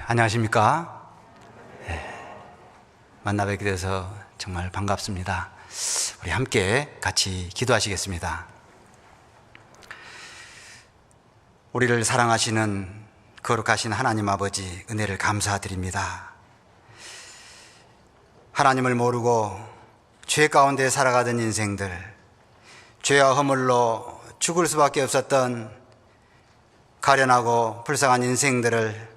안녕하십니까? 만나 뵙게 돼서 정말 반갑습니다. 우리 함께 같이 기도하시겠습니다. 우리를 사랑하시는 거룩하신 하나님 아버지, 은혜를 감사드립니다. 하나님을 모르고 죄 가운데 살아가던 인생들, 죄와 허물로 죽을 수밖에 없었던 가련하고 불쌍한 인생들을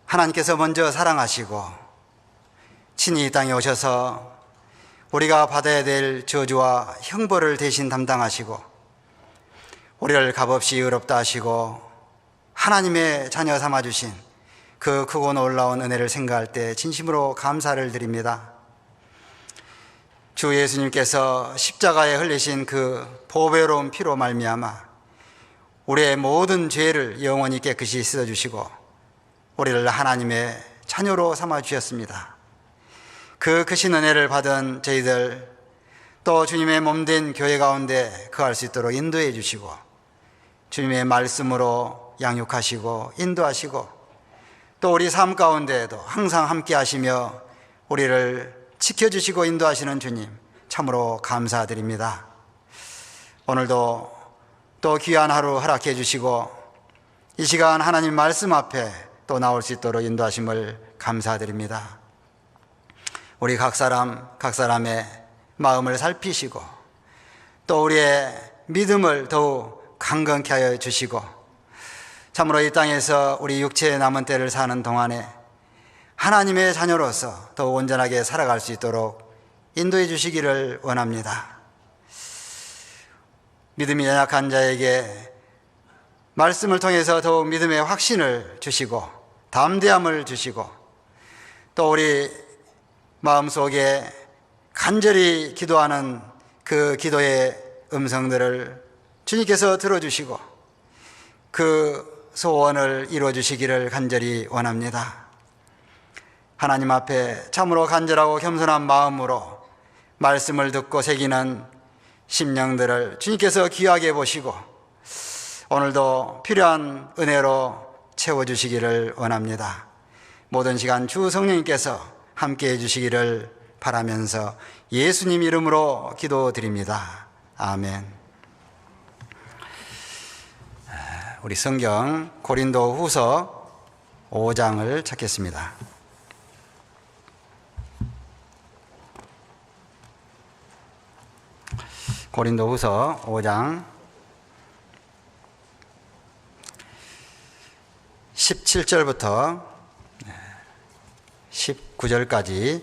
하나님께서 먼저 사랑하시고 친히 이 땅에 오셔서 우리가 받아야 될 저주와 형벌을 대신 담당하시고 우리를 값없이 의롭다 하시고 하나님의 자녀 삼아주신 그 크고 놀라운 은혜를 생각할 때 진심으로 감사를 드립니다. 주 예수님께서 십자가에 흘리신 그 보배로운 피로 말미암아 우리의 모든 죄를 영원히 깨끗이 씻어주시고 우리를 하나님의 자녀로 삼아주셨습니다. 그 크신 은혜를 받은 저희들, 또 주님의 몸된 교회 가운데 거할 수 있도록 인도해 주시고 주님의 말씀으로 양육하시고 인도하시고 또 우리 삶 가운데에도 항상 함께 하시며 우리를 지켜주시고 인도하시는 주님, 참으로 감사드립니다. 오늘도 또 귀한 하루 허락해 주시고 이 시간 하나님 말씀 앞에 또 나올 수 있도록 인도하심을 감사드립니다. 우리 각 사람의 마음을 살피시고 또 우리의 믿음을 더욱 강건케 하여 주시고 참으로 이 땅에서 우리 육체의 남은 때를 사는 동안에 하나님의 자녀로서 더욱 온전하게 살아갈 수 있도록 인도해 주시기를 원합니다. 믿음이 연약한 자에게 말씀을 통해서 더욱 믿음의 확신을 주시고 담대함을 주시고 또 우리 마음속에 간절히 기도하는 그 기도의 음성들을 주님께서 들어주시고 그 소원을 이루어주시기를 간절히 원합니다. 하나님 앞에 참으로 간절하고 겸손한 마음으로 말씀을 듣고 새기는 심령들을 주님께서 귀하게 보시고 오늘도 필요한 은혜로 채워주시기를 원합니다. 모든 시간 주 성령님께서 함께해 주시기를 바라면서 예수님 이름으로 기도드립니다. 아멘. 우리 성경 고린도 후서 5장을 찾겠습니다. 고린도 후서 5장 17절부터 19절까지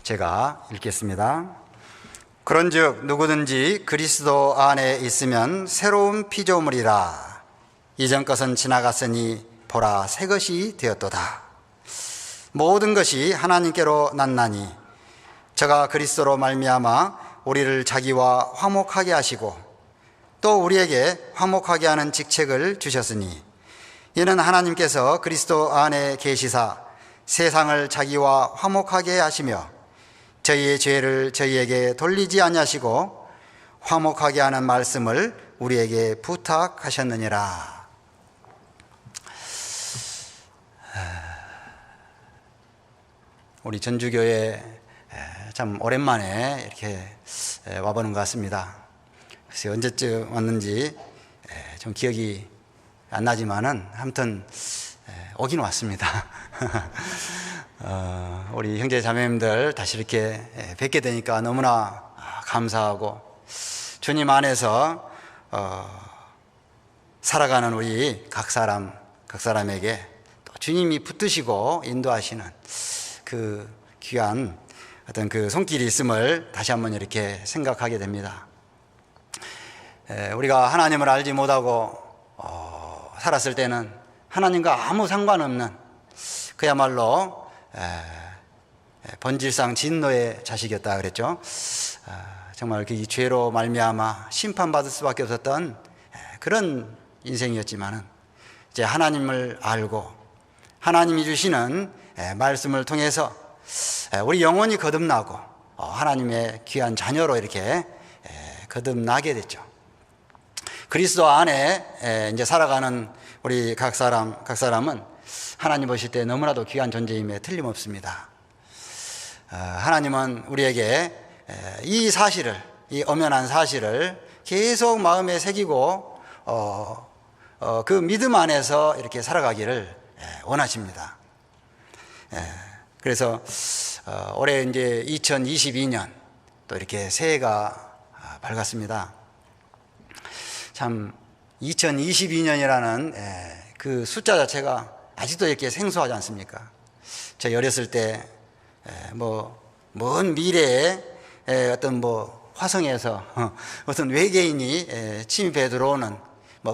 제가 읽겠습니다. 그런즉 누구든지 그리스도 안에 있으면 새로운 피조물이라. 이전 것은 지나갔으니 보라 새 것이 되었도다. 모든 것이 하나님께로 났나니 저가 그리스도로 말미암아 우리를 자기와 화목하게 하시고 또 우리에게 화목하게 하는 직책을 주셨으니 이는 하나님께서 그리스도 안에 계시사 세상을 자기와 화목하게 하시며 저희의 죄를 저희에게 돌리지 아니하시고 화목하게 하는 말씀을 우리에게 부탁하셨느니라. 우리 전주교회 참 오랜만에 이렇게 와보는 것 같습니다. 글쎄 언제쯤 왔는지 좀 기억이 안 나지만은 아무튼 오긴 왔습니다. 우리 형제 자매님들 다시 이렇게 뵙게 되니까 너무나 감사하고 주님 안에서 살아가는 우리 각 사람에게 또 주님이 붙드시고 인도하시는 그 귀한 어떤 그 손길이 있음을 다시 한번 이렇게 생각하게 됩니다. 우리가 하나님을 알지 못하고 살았을 때는 하나님과 아무 상관없는 그야말로 본질상 진노의 자식이었다 그랬죠. 정말 그 죄로 말미암아 심판받을 수밖에 없었던 그런 인생이었지만은 이제 하나님을 알고 하나님이 주시는 말씀을 통해서 우리 영혼이 거듭나고 하나님의 귀한 자녀로 이렇게 거듭나게 됐죠. 그리스도 안에 이제 살아가는 우리 각 사람은 하나님 보실 때 너무나도 귀한 존재임에 틀림없습니다. 하나님은 우리에게 이 사실을, 이 엄연한 사실을 계속 마음에 새기고 그 믿음 안에서 이렇게 살아가기를 원하십니다. 그래서 올해 이제 2022년 또 이렇게 새해가 밝았습니다. 참 2022년이라는 그 숫자 자체가 아직도 이렇게 생소하지 않습니까? 저 어렸을 때 먼 미래에 어떤 화성에서 어떤 외계인이 침입해 들어오는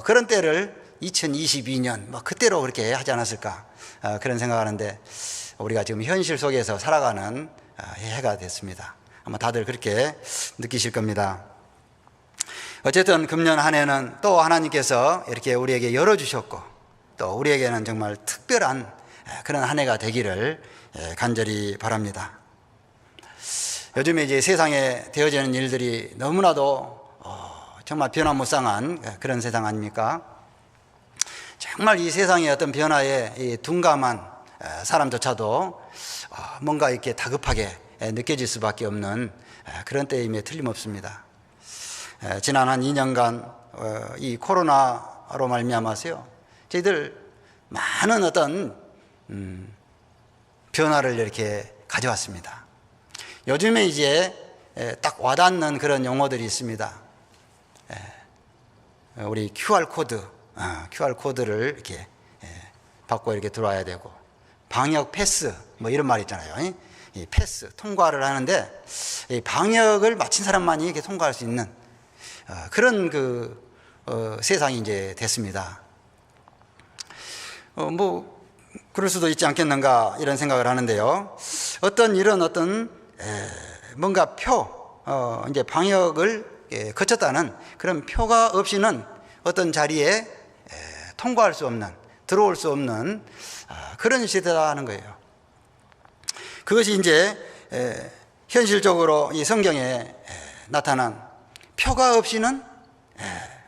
그런 때를 2022년 그때로 그렇게 하지 않았을까, 그런 생각하는데 우리가 지금 현실 속에서 살아가는 해가 됐습니다. 아마 다들 그렇게 느끼실 겁니다. 어쨌든 금년 한 해는 또 하나님께서 이렇게 우리에게 열어주셨고 또 우리에게는 정말 특별한 그런 한 해가 되기를 간절히 바랍니다. 요즘에 이제 세상에 되어지는 일들이 너무나도 정말 변화무쌍한 그런 세상 아닙니까? 정말 이 세상의 어떤 변화에 둔감한 사람조차도 뭔가 이렇게 다급하게 느껴질 수밖에 없는 그런 때임에 틀림없습니다. 지난 한 2년간 이 코로나로 말미암아서요, 저희들 많은 어떤 변화를 이렇게 가져왔습니다. 요즘에 이제 딱 와닿는 그런 용어들이 있습니다. 우리 QR코드를 이렇게 받고 이렇게 들어와야 되고, 방역 패스 이런 말 있잖아요. 이 패스 통과를 하는데 이 방역을 마친 사람만이 이렇게 통과할 수 있는 그런 세상이 이제 됐습니다. 그럴 수도 있지 않겠는가 이런 생각을 하는데요. 어떤 뭔가 이제 방역을 거쳤다는 그런 표가 없이는 어떤 자리에 통과할 수 없는, 들어올 수 없는 그런 시대라는 거예요. 그것이 이제 현실적으로 이 성경에 나타난 표가 없이는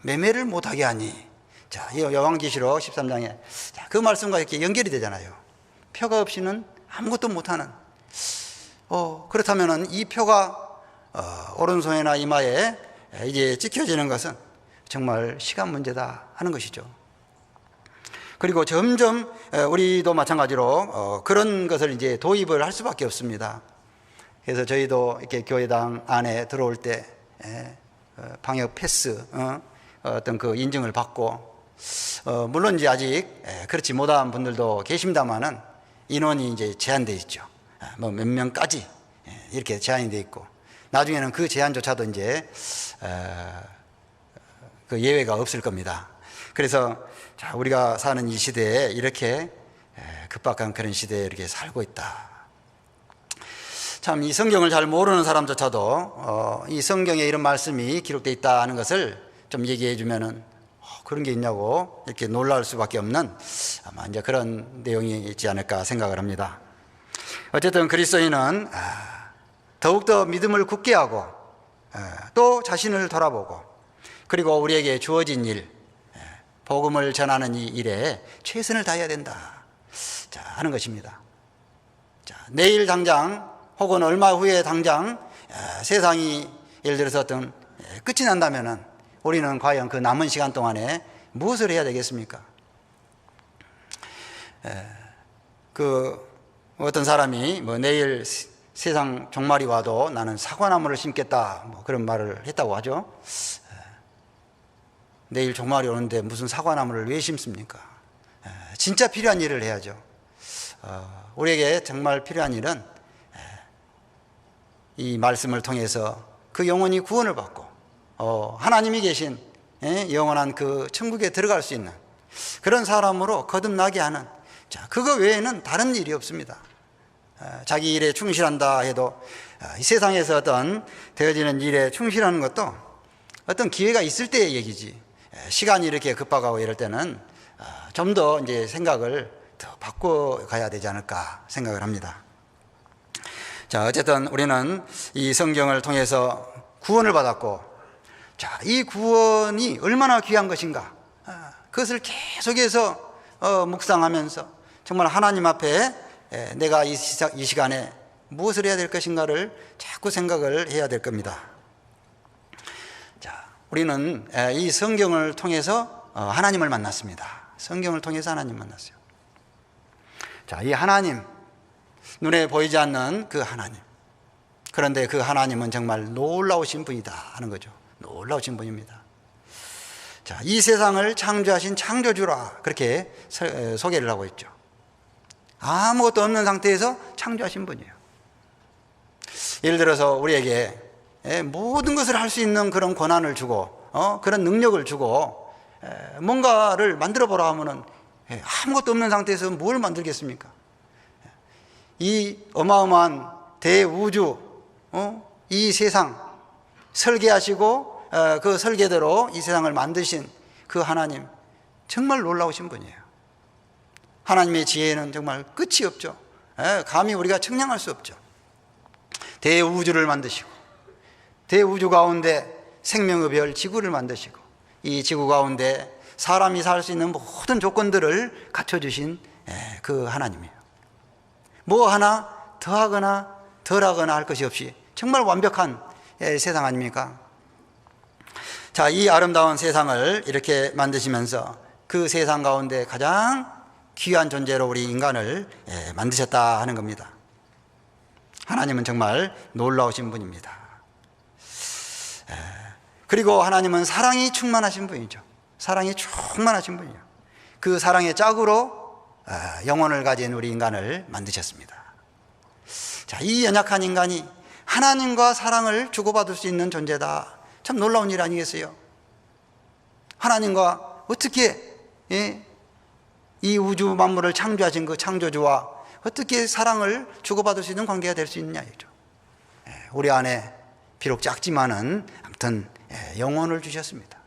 매매를 못하게 하니, 자, 요한계시록 13장에 그 말씀과 이렇게 연결이 되잖아요. 표가 없이는 아무것도 못하는. 그렇다면은 이 표가 오른손이나 이마에 이제 찍혀지는 것은 정말 시간 문제다 하는 것이죠. 그리고 점점 우리도 마찬가지로 그런 것을 이제 도입을 할 수밖에 없습니다. 그래서 저희도 이렇게 교회당 안에 들어올 때 방역 패스 어떤 그 인증을 받고, 물론 이제 아직 그렇지 못한 분들도 계십니다만은 인원이 이제 제한되어 있죠. 몇 명까지 이렇게 제한이 되어 있고, 나중에는 그 제한조차도 이제 그 예외가 없을 겁니다. 그래서 우리가 사는 이 시대에 이렇게 급박한 그런 시대에 이렇게 살고 있다. 참 이 성경을 잘 모르는 사람조차도 이 성경에 이런 말씀이 기록되어 있다는 것을 좀 얘기해 주면은 그런 게 있냐고 이렇게 놀랄 수밖에 없는 아마 이제 그런 내용이 있지 않을까 생각을 합니다. 어쨌든 그리스도인은 더욱더 믿음을 굳게 하고 또 자신을 돌아보고, 그리고 우리에게 주어진 일, 복음을 전하는 이 일에 최선을 다해야 된다, 자, 하는 것입니다. 자, 내일 당장 혹은 얼마 후에 당장 세상이 예를 들어서 어떤 끝이 난다면은 우리는 과연 그 남은 시간 동안에 무엇을 해야 되겠습니까? 어떤 사람이 내일 세상 종말이 와도 나는 사과나무를 심겠다, 그런 말을 했다고 하죠. 내일 종말이 오는데 무슨 사과나무를 왜 심습니까? 진짜 필요한 일을 해야죠. 우리에게 정말 필요한 일은 이 말씀을 통해서 그 영혼이 구원을 받고 하나님이 계신 영원한 그 천국에 들어갈 수 있는 그런 사람으로 거듭나게 하는, 자, 그거 외에는 다른 일이 없습니다. 자기 일에 충실한다 해도 이 세상에서 어떤 되어지는 일에 충실하는 것도 어떤 기회가 있을 때의 얘기지, 시간이 이렇게 급박하고 이럴 때는 좀 더 이제 생각을 더 바꿔 가야 되지 않을까 생각을 합니다. 자, 어쨌든 우리는 이 성경을 통해서 구원을 받았고 자, 이 구원이 얼마나 귀한 것인가, 그것을 계속해서 묵상하면서 정말 하나님 앞에 내가 이 시간에 무엇을 해야 될 것인가를 자꾸 생각을 해야 될 겁니다. 자, 우리는 이 성경을 통해서 하나님을 만났습니다. 성경을 통해서 하나님 만났어요. 자, 이 하나님, 눈에 보이지 않는 그 하나님, 그런데 그 하나님은 정말 놀라우신 분이다 하는 거죠. 놀라우신 분입니다. 자, 이 세상을 창조하신 창조주라, 그렇게 소개를 하고 있죠. 아무것도 없는 상태에서 창조하신 분이에요. 예를 들어서 우리에게 모든 것을 할 수 있는 그런 권한을 주고 그런 능력을 주고 뭔가를 만들어 보라 하면은 아무것도 없는 상태에서 뭘 만들겠습니까? 이 어마어마한 대우주, 이 세상 설계하시고 그 설계대로 이 세상을 만드신 그 하나님, 정말 놀라우신 분이에요. 하나님의 지혜는 정말 끝이 없죠. 감히 우리가 측량할 수 없죠. 대우주를 만드시고, 대우주 가운데 생명의 별 지구를 만드시고, 이 지구 가운데 사람이 살 수 있는 모든 조건들을 갖춰주신 그 하나님이에요. 뭐 하나 더하거나 덜하거나 할 것이 없이 정말 완벽한 세상 아닙니까? 자, 이 아름다운 세상을 이렇게 만드시면서 그 세상 가운데 가장 귀한 존재로 우리 인간을 만드셨다 하는 겁니다. 하나님은 정말 놀라우신 분입니다. 그리고 하나님은 사랑이 충만하신 분이죠. 사랑이 충만하신 분이에요. 그 사랑의 짝으로 영혼을 가진 우리 인간을 만드셨습니다. 자, 이 연약한 인간이 하나님과 사랑을 주고받을 수 있는 존재다. 참 놀라운 일 아니겠어요? 하나님과 어떻게 이 우주 만물을 창조하신 그 창조주와 어떻게 사랑을 주고받을 수 있는 관계가 될 수 있느냐 이죠. 우리 안에 비록 작지만은 아무튼 영혼을 주셨습니다.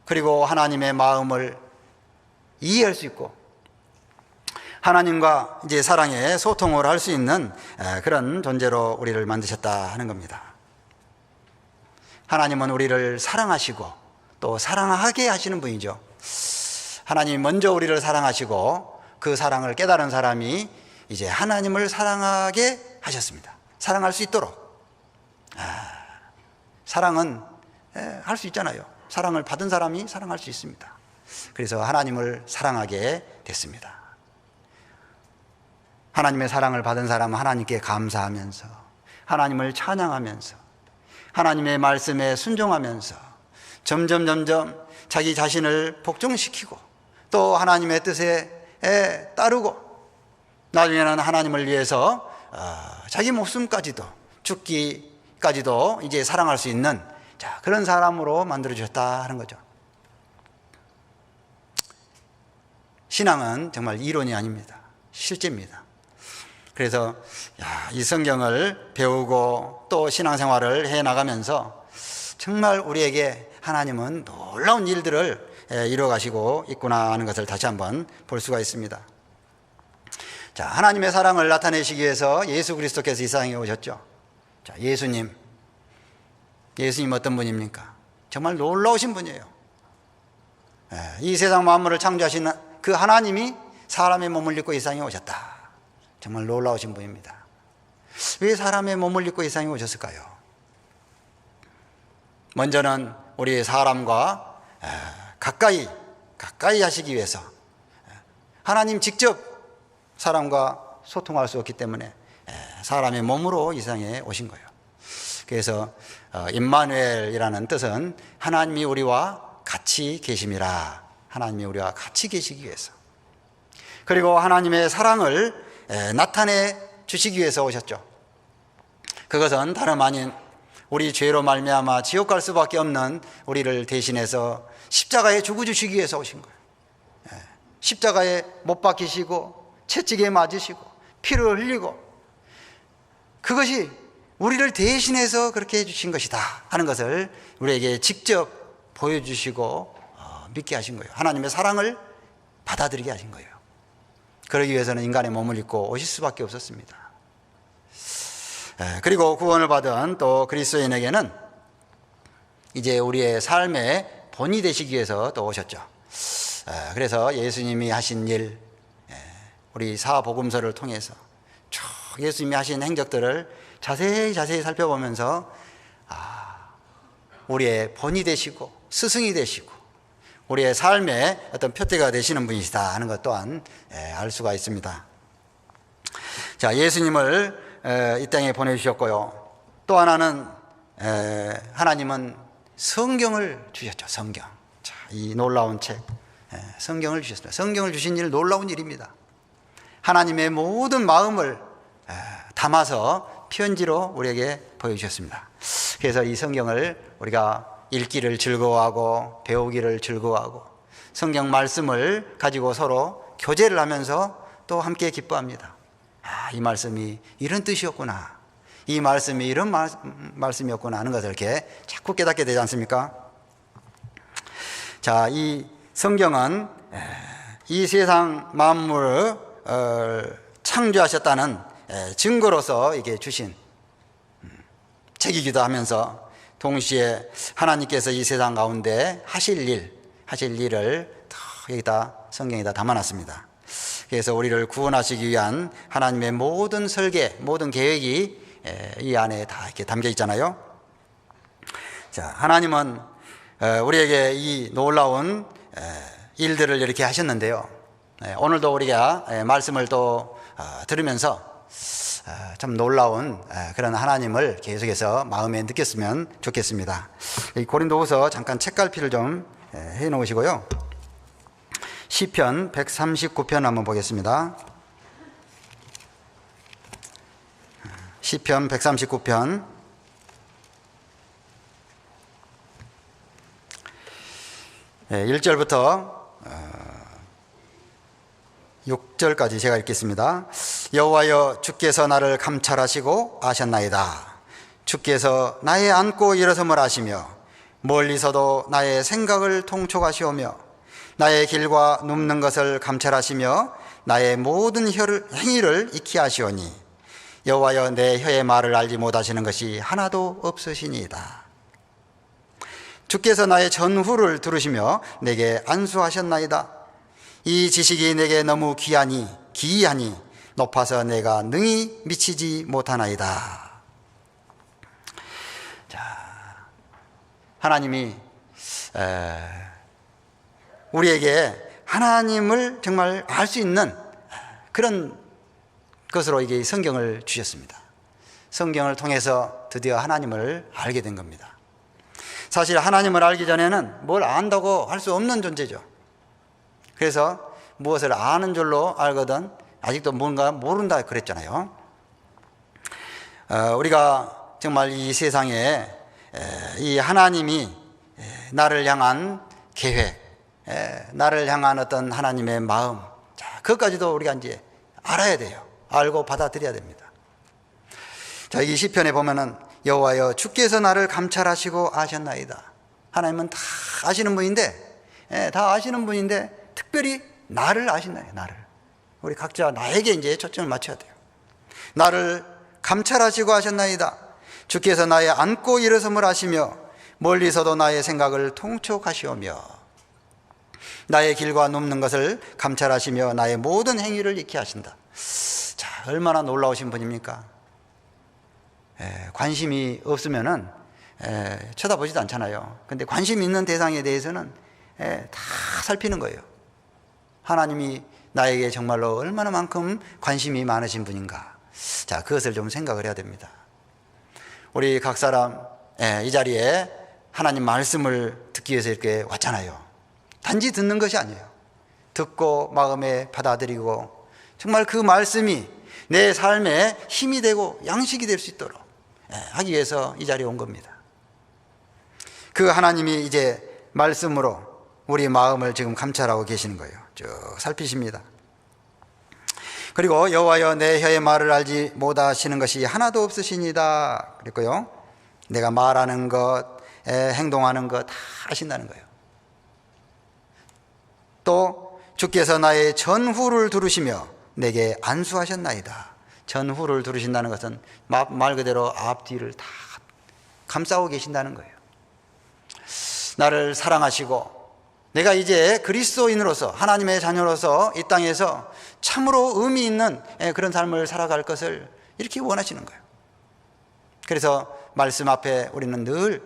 그리고 하나님의 마음을 이해할 수 있고 하나님과 이제 사랑의 소통을 할 수 있는 그런 존재로 우리를 만드셨다 하는 겁니다. 하나님은 우리를 사랑하시고 또 사랑하게 하시는 분이죠. 하나님이 먼저 우리를 사랑하시고 그 사랑을 깨달은 사람이 이제 하나님을 사랑하게 하셨습니다. 사랑할 수 있도록. 사랑은 할 수 있잖아요. 사랑을 받은 사람이 사랑할 수 있습니다. 그래서 하나님을 사랑하게 됐습니다. 하나님의 사랑을 받은 사람은 하나님께 감사하면서 하나님을 찬양하면서 하나님의 말씀에 순종하면서 점점 자기 자신을 복종시키고 또 하나님의 뜻에 따르고 나중에는 하나님을 위해서 자기 목숨까지도 죽기까지도 이제 사랑할 수 있는 그런 사람으로 만들어주셨다 하는 거죠. 신앙은 정말 이론이 아닙니다. 실제입니다. 그래서 이 성경을 배우고 또 신앙생활을 해나가면서 정말 우리에게 하나님은 놀라운 일들을 이루어가시고 있구나 하는 것을 다시 한번 볼 수가 있습니다. 자, 하나님의 사랑을 나타내시기 위해서 예수 그리스도께서 이 세상에 오셨죠. 자, 예수님 어떤 분입니까? 정말 놀라우신 분이에요. 이 세상 만물을 창조하신 그 하나님이 사람의 몸을 입고 이 세상에 오셨다. 정말 놀라우신 분입니다. 왜 사람의 몸을 입고 이 세상에 오셨을까요? 먼저는 우리 사람과 가까이 하시기 위해서 하나님 직접 사람과 소통할 수 없기 때문에 사람의 몸으로 이 세상에 오신 거예요. 그래서 임마누엘이라는 뜻은 하나님이 우리와 같이 계심이라. 하나님이 우리와 같이 계시기 위해서. 그리고 하나님의 사랑을 나타내 주시기 위해서 오셨죠. 그것은 다름 아닌 우리 죄로 말미암아 지옥 갈 수밖에 없는 우리를 대신해서 십자가에 죽어주시기 위해서 오신 거예요. 십자가에 못 박히시고 채찍에 맞으시고 피를 흘리고 그것이 우리를 대신해서 그렇게 해주신 것이다 하는 것을 우리에게 직접 보여주시고 믿게 하신 거예요. 하나님의 사랑을 받아들이게 하신 거예요. 그러기 위해서는 인간의 몸을 입고 오실 수밖에 없었습니다. 그리고 구원을 받은 또 그리스도인에게는 이제 우리의 삶의 본이 되시기 위해서 또 오셨죠. 그래서 예수님이 하신 일, 우리 사복음서를 통해서 쭉 예수님이 하신 행적들을 자세히 살펴보면서 우리의 본이 되시고 스승이 되시고 우리의 삶의 어떤 표대가 되시는 분이시다 하는 것 또한 알 수가 있습니다. 자, 예수님을 이 땅에 보내주셨고요. 또 하나는 하나님은 성경을 주셨죠. 성경. 자, 이 놀라운 책, 성경을 주셨습니다. 성경을 주신 일 놀라운 일입니다. 하나님의 모든 마음을 담아서 편지로 우리에게 보여주셨습니다. 그래서 이 성경을 우리가 읽기를 즐거워하고 배우기를 즐거워하고 성경 말씀을 가지고 서로 교제를 하면서 또 함께 기뻐합니다. 이 말씀이 이런 뜻이었구나, 이 말씀이 이런 말씀이었구나 하는 것을 이렇게 자꾸 깨닫게 되지 않습니까? 자, 이 성경은 이 세상 만물을 창조하셨다는 증거로서 이게 주신 책이기도 하면서 동시에 하나님께서 이 세상 가운데 하실 일을 여기다 성경에다 담아놨습니다. 그래서 우리를 구원하시기 위한 하나님의 모든 설계, 모든 계획이 이 안에 다 이렇게 담겨 있잖아요. 자, 하나님은 우리에게 이 놀라운 일들을 이렇게 하셨는데요. 오늘도 우리가 말씀을 또 들으면서 참 놀라운 그런 하나님을 계속해서 마음에 느꼈으면 좋겠습니다. 이 고린도후서 잠깐 책갈피를 좀 해 놓으시고요. 시편 139편 한번 보겠습니다. 시편 139편 1절부터 6절까지 제가 읽겠습니다. 여호와여, 주께서 나를 감찰하시고 아셨나이다. 주께서 나의 앉고 일어섬을 아시며 멀리서도 나의 생각을 통촉하시오며 나의 길과 눕는 것을 감찰하시며 나의 모든 행위를 익히 아시오니 여호와여, 내 혀의 말을 알지 못하시는 것이 하나도 없으시니이다. 주께서 나의 전후를 들으시며 내게 안수하셨나이다. 이 지식이 내게 너무 기이하니 높아서 내가 능히 미치지 못하나이다. 자, 하나님이 우리에게 하나님을 정말 알 수 있는 그런 것으로 이게 성경을 주셨습니다. 성경을 통해서 드디어 하나님을 알게 된 겁니다. 사실 하나님을 알기 전에는 뭘 안다고 할 수 없는 존재죠. 그래서 무엇을 아는 줄로 알거든 아직도 뭔가 모른다 그랬잖아요. 우리가 정말 이 세상에 이 하나님이 나를 향한 계획, 나를 향한 어떤 하나님의 마음, 자, 그것까지도 우리가 이제 알아야 돼요. 알고 받아들여야 됩니다. 자, 이 시편에 보면은 여호와여, 주께서 나를 감찰하시고 아셨나이다. 하나님은 다 아시는 분인데, 다 아시는 분인데 특별히 나를 아신다요. 나를. 우리 각자 나에게 이제 초점을 맞춰야 돼요. 나를 감찰하시고 아셨나이다. 주께서 나의 앉고 일어섬을 아시며 멀리서도 나의 생각을 통촉하시오며 나의 길과 눕는 것을 감찰하시며 나의 모든 행위를 익히 하신다. 자, 얼마나 놀라우신 분입니까? 관심이 없으면은 쳐다보지도 않잖아요. 근데 관심 있는 대상에 대해서는 다 살피는 거예요. 하나님이 나에게 정말로 얼마나만큼 관심이 많으신 분인가. 자, 그것을 좀 생각을 해야 됩니다. 우리 각 사람 이 자리에 하나님 말씀을 듣기 위해서 이렇게 왔잖아요. 단지 듣는 것이 아니에요. 듣고 마음에 받아들이고 정말 그 말씀이 내 삶에 힘이 되고 양식이 될 수 있도록 하기 위해서 이 자리에 온 겁니다. 그 하나님이 이제 말씀으로 우리 마음을 지금 감찰하고 계시는 거예요. 쭉 살피십니다. 그리고 여호와여, 내 혀의 말을 알지 못하시는 것이 하나도 없으시니다. 그랬고요, 내가 말하는 것, 행동하는 것 다 아신다는 거예요. 또 주께서 나의 전후를 들으시며 내게 안수하셨나이다. 전후를 들으신다는 것은 말 그대로 앞뒤를 다 감싸고 계신다는 거예요. 나를 사랑하시고 내가 이제 그리스도인으로서 하나님의 자녀로서 이 땅에서 참으로 의미 있는 그런 삶을 살아갈 것을 이렇게 원하시는 거예요. 그래서 말씀 앞에 우리는 늘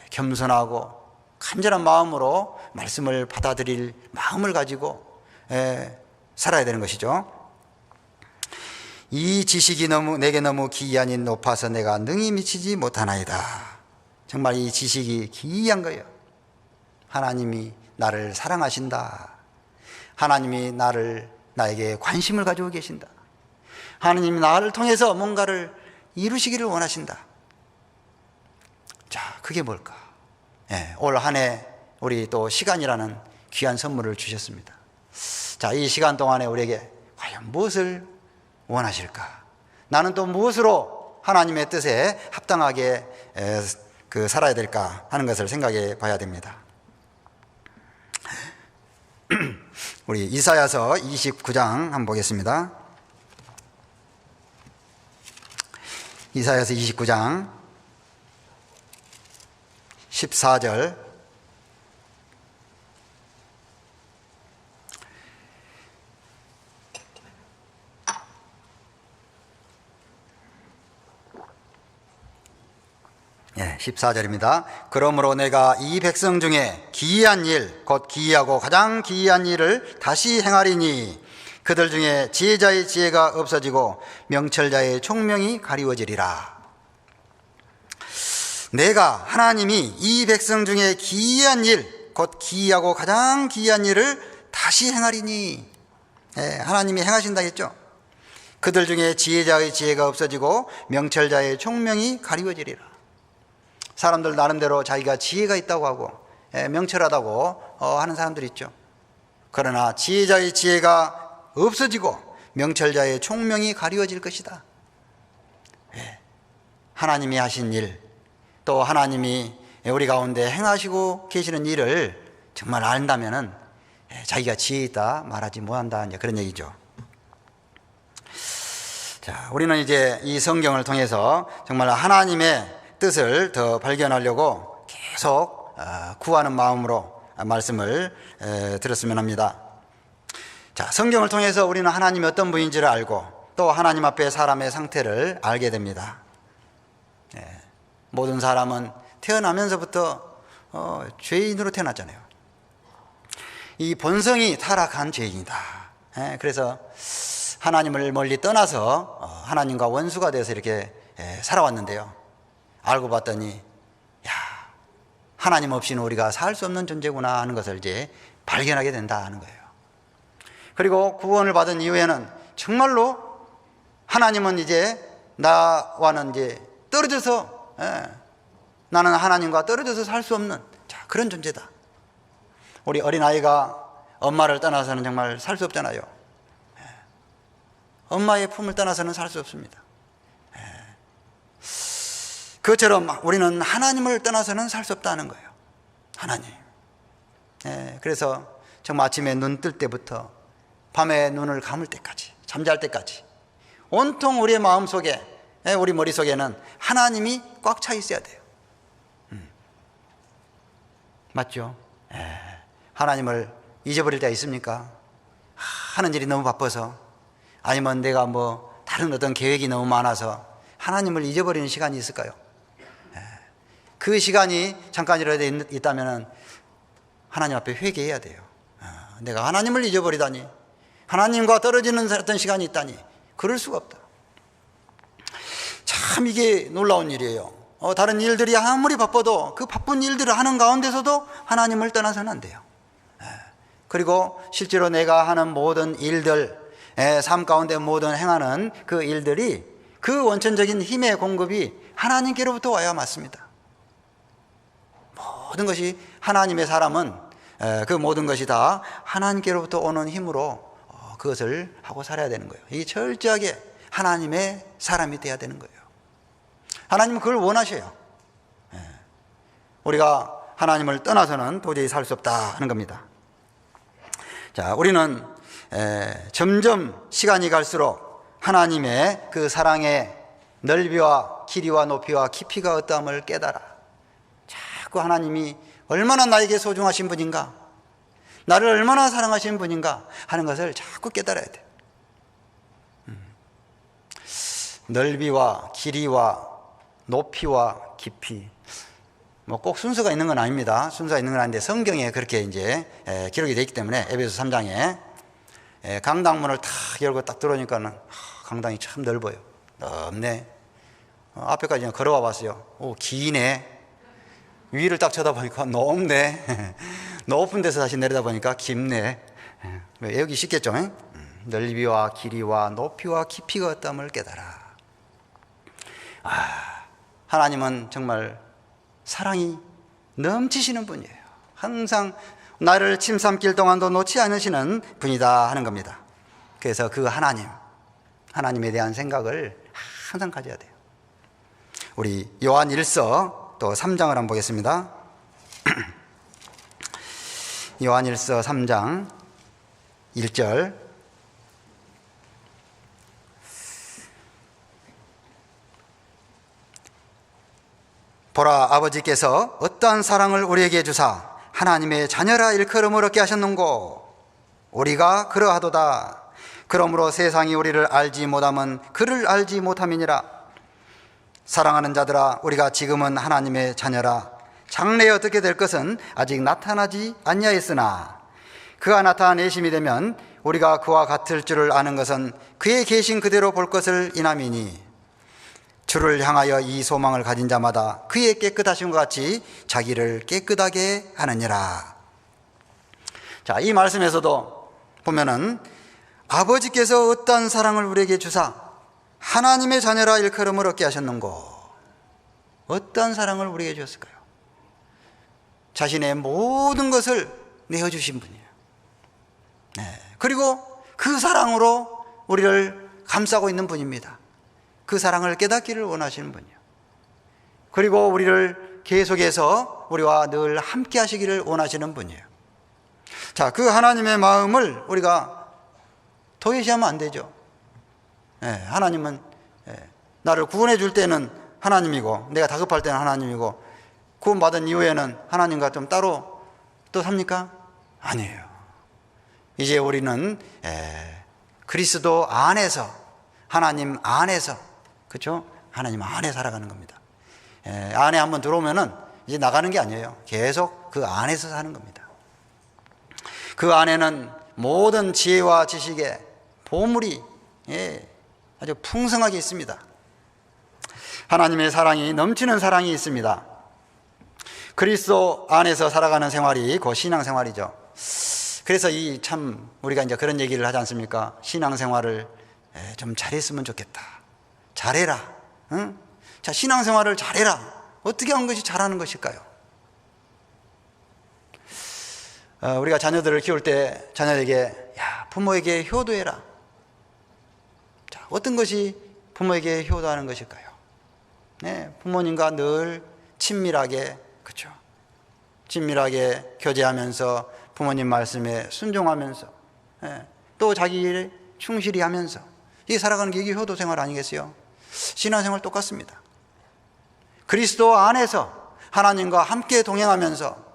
겸손하고 간절한 마음으로 말씀을 받아들일 마음을 가지고 살아야 되는 것이죠. 이 지식이 내게 너무 기이하니 높아서 내가 능히 미치지 못하나이다. 정말 이 지식이 기이한 거예요. 하나님이 나를 사랑하신다. 하나님이 나에게 관심을 가지고 계신다. 하나님이 나를 통해서 뭔가를 이루시기를 원하신다. 자, 그게 뭘까? 올 한 해 우리 또 시간이라는 귀한 선물을 주셨습니다. 자, 이 시간 동안에 우리에게 과연 무엇을 원하실까? 나는 또 무엇으로 하나님의 뜻에 합당하게 살아야 될까 하는 것을 생각해 봐야 됩니다. 우리 이사야서 29장 한번 보겠습니다. 이사야서 29장 14절. 예, 14절입니다. 그러므로 내가 이 백성 중에 기이한 일, 곧 기이하고 가장 기이한 일을 다시 행하리니 그들 중에 지혜자의 지혜가 없어지고 명철자의 총명이 가리워지리라. 내가 하나님이 이 백성 중에 기이한 일, 곧 기이하고 가장 기이한 일을 다시 행하리니, 하나님이 행하신다 했죠. 그들 중에 지혜자의 지혜가 없어지고 명철자의 총명이 가리워지리라. 사람들 나름대로 자기가 지혜가 있다고 하고 명철하다고 하는 사람들이 있죠. 그러나 지혜자의 지혜가 없어지고 명철자의 총명이 가리워질 것이다. 하나님이 하신 일, 또 하나님이 우리 가운데 행하시고 계시는 일을 정말 안다면은 자기가 지혜 있다 말하지 못한다, 이제 그런 얘기죠. 자, 우리는 이제 이 성경을 통해서 정말 하나님의 뜻을 더 발견하려고 계속 구하는 마음으로 말씀을 들었으면 합니다. 자, 성경을 통해서 우리는 하나님이 어떤 분인지를 알고 또 하나님 앞에 사람의 상태를 알게 됩니다. 모든 사람은 태어나면서부터 죄인으로 태어났잖아요. 이 본성이 타락한 죄인이다. 그래서 하나님을 멀리 떠나서 하나님과 원수가 돼서 이렇게 살아왔는데요. 알고 봤더니 하나님 없이는 우리가 살 수 없는 존재구나 하는 것을 이제 발견하게 된다 하는 거예요. 그리고 구원을 받은 이후에는 정말로 하나님은 이제 나와는 이제 떨어져서 나는 하나님과 떨어져서 살 수 없는 그런 존재다. 우리 어린아이가 엄마를 떠나서는 정말 살 수 없잖아요. 엄마의 품을 떠나서는 살 수 없습니다. 그것처럼 우리는 하나님을 떠나서는 살 수 없다는 거예요. 하나님. 그래서 정말 아침에 눈 뜰 때부터 밤에 눈을 감을 때까지, 잠잘 때까지 온통 우리의 마음속에, 우리 머릿속에는 하나님이 꽉 차 있어야 돼요. 맞죠? 하나님을 잊어버릴 때가 있습니까? 하는 일이 너무 바빠서, 아니면 내가 뭐 다른 어떤 계획이 너무 많아서 하나님을 잊어버리는 시간이 있을까요? 그 시간이 잠깐이라도 있다면 하나님 앞에 회개해야 돼요. 내가 하나님을 잊어버리다니, 하나님과 떨어지는 어떤 시간이 있다니, 그럴 수가 없다. 참 이게 놀라운 일이에요. 다른 일들이 아무리 바빠도 그 바쁜 일들을 하는 가운데서도 하나님을 떠나서는 안 돼요. 그리고 실제로 내가 하는 모든 일들, 삶 가운데 모든 행하는 그 일들이 그 원천적인 힘의 공급이 하나님께로부터 와야 맞습니다. 모든 것이 하나님의 사람은 그 모든 것이 다 하나님께로부터 오는 힘으로 그것을 하고 살아야 되는 거예요. 이게 철저하게 하나님의 사람이 돼야 되는 거예요. 하나님은 그걸 원하셔요. 우리가 하나님을 떠나서는 도저히 살 수 없다 하는 겁니다. 자, 우리는 점점 시간이 갈수록 하나님의 그 사랑의 넓이와 길이와 높이와 깊이가 어떠함을 깨달아 자꾸 하나님이 얼마나 나에게 소중하신 분인가, 나를 얼마나 사랑하시는 분인가 하는 것을 자꾸 깨달아야 돼요. 넓이와 길이와 높이와 깊이, 뭐 꼭 순서가 있는 건 아닙니다. 순서가 있는 건 아닌데 성경에 그렇게 이제 기록이 되어 있기 때문에 에베소 3장에 강당문을 탁 열고 딱 들어오니까는 강당이 참 넓어요. 넓네. 앞에까지 그냥 걸어와 봤어요. 오, 기네. 위를 딱 쳐다보니까 높네. 높은 데서 다시 내려다보니까 깊네. 외우기 쉽겠죠? 넓이와 길이와 높이와 깊이가 어떠함을 깨달아. 하나님은 정말 사랑이 넘치시는 분이에요. 항상 나를 침삼킬 동안도 놓지 않으시는 분이다 하는 겁니다. 그래서 그 하나님에 대한 생각을 항상 가져야 돼요. 우리 요한 1서 또 3장을 한번 보겠습니다. 요한 1서 3장 1절. 보라, 아버지께서 어떠한 사랑을 우리에게 주사 하나님의 자녀라 일컬음을 얻게 하셨는고, 우리가 그러하도다. 그러므로 세상이 우리를 알지 못함은 그를 알지 못함이니라. 사랑하는 자들아, 우리가 지금은 하나님의 자녀라. 장래에 어떻게 될 것은 아직 나타나지 아니하였으나 그가 나타내심이 되면 우리가 그와 같을 줄을 아는 것은 그의 계신 그대로 볼 것을 인함이니, 주를 향하여 이 소망을 가진 자마다 그의 깨끗하심과 같이 자기를 깨끗하게 하느니라. 자, 이 말씀에서도 보면은 아버지께서 어떠한 사랑을 우리에게 주사 하나님의 자녀라 일컬음을 얻게 하셨는고, 어떠한 사랑을 우리에게 주었을까요? 자신의 모든 것을 내어주신 분이에요. 그리고 그 사랑으로 우리를 감싸고 있는 분입니다. 그 사랑을 깨닫기를 원하시는 분이에요. 그리고 우리를 계속해서 우리와 늘 함께 하시기를 원하시는 분이에요. 자, 그 하나님의 마음을 우리가 도외시하면 안 되죠. 하나님은 나를 구원해 줄 때는 하나님이고, 내가 다급할 때는 하나님이고, 구원받은 이후에는 하나님과 좀 따로 또 삽니까? 아니에요. 이제 우리는 그리스도 안에서, 하나님 안에서, 그렇죠? 하나님 안에 살아가는 겁니다. 안에 한번 들어오면은 이제 나가는 게 아니에요. 계속 그 안에서 사는 겁니다. 그 안에는 모든 지혜와 지식의 보물이 아주 풍성하게 있습니다. 하나님의 사랑이 넘치는 사랑이 있습니다. 그리스도 안에서 살아가는 생활이 곧 신앙생활이죠. 그래서 이 참 우리가 이제 그런 얘기를 하지 않습니까? 신앙생활을 좀 잘했으면 좋겠다. 잘해라. 응? 자, 신앙생활을 잘해라. 어떻게 하는 것이 잘하는 것일까요? 우리가 자녀들을 키울 때 자녀에게 부모에게 효도해라. 자, 어떤 것이 부모에게 효도하는 것일까요? 부모님과 늘 친밀하게, 그렇죠? 친밀하게 교제하면서 부모님 말씀에 순종하면서 또 자기 일에 충실히 하면서 이게 살아가는 게 이게 효도 생활 아니겠어요? 신앙생활 똑같습니다. 그리스도 안에서 하나님과 함께 동행하면서,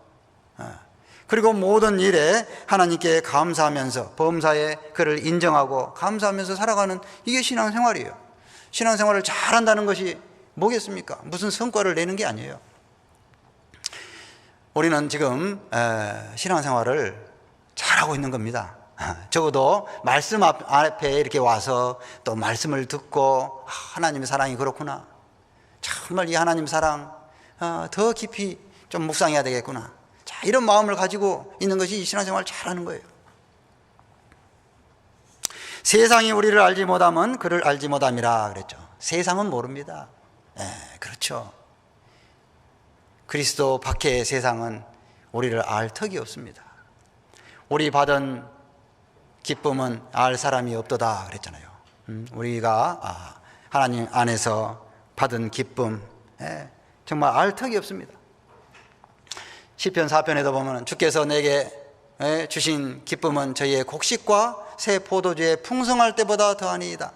그리고 모든 일에 하나님께 감사하면서 범사에 그를 인정하고 감사하면서 살아가는 이게 신앙생활이에요. 신앙생활을 잘한다는 것이 뭐겠습니까? 무슨 성과를 내는 게 아니에요. 우리는 지금 신앙생활을 잘하고 있는 겁니다. 적어도 말씀 앞에 이렇게 와서 또 말씀을 듣고 하나님의 사랑이 그렇구나, 정말 이 하나님 사랑 더 깊이 좀 묵상해야 되겠구나, 자, 이런 마음을 가지고 있는 것이 신앙생활을 잘하는 거예요. 세상이 우리를 알지 못함은 그를 알지 못함이라 그랬죠. 세상은 모릅니다. 그렇죠. 그리스도 밖의 세상은 우리를 알 턱이 없습니다. 우리 받은 기쁨은 알 사람이 없도다 그랬잖아요. 우리가 하나님 안에서 받은 기쁨, 정말 알 턱이 없습니다. 시편 4편에도 보면 주께서 내게 주신 기쁨은 저희의 곡식과 새 포도주의 풍성할 때보다 더하니이다.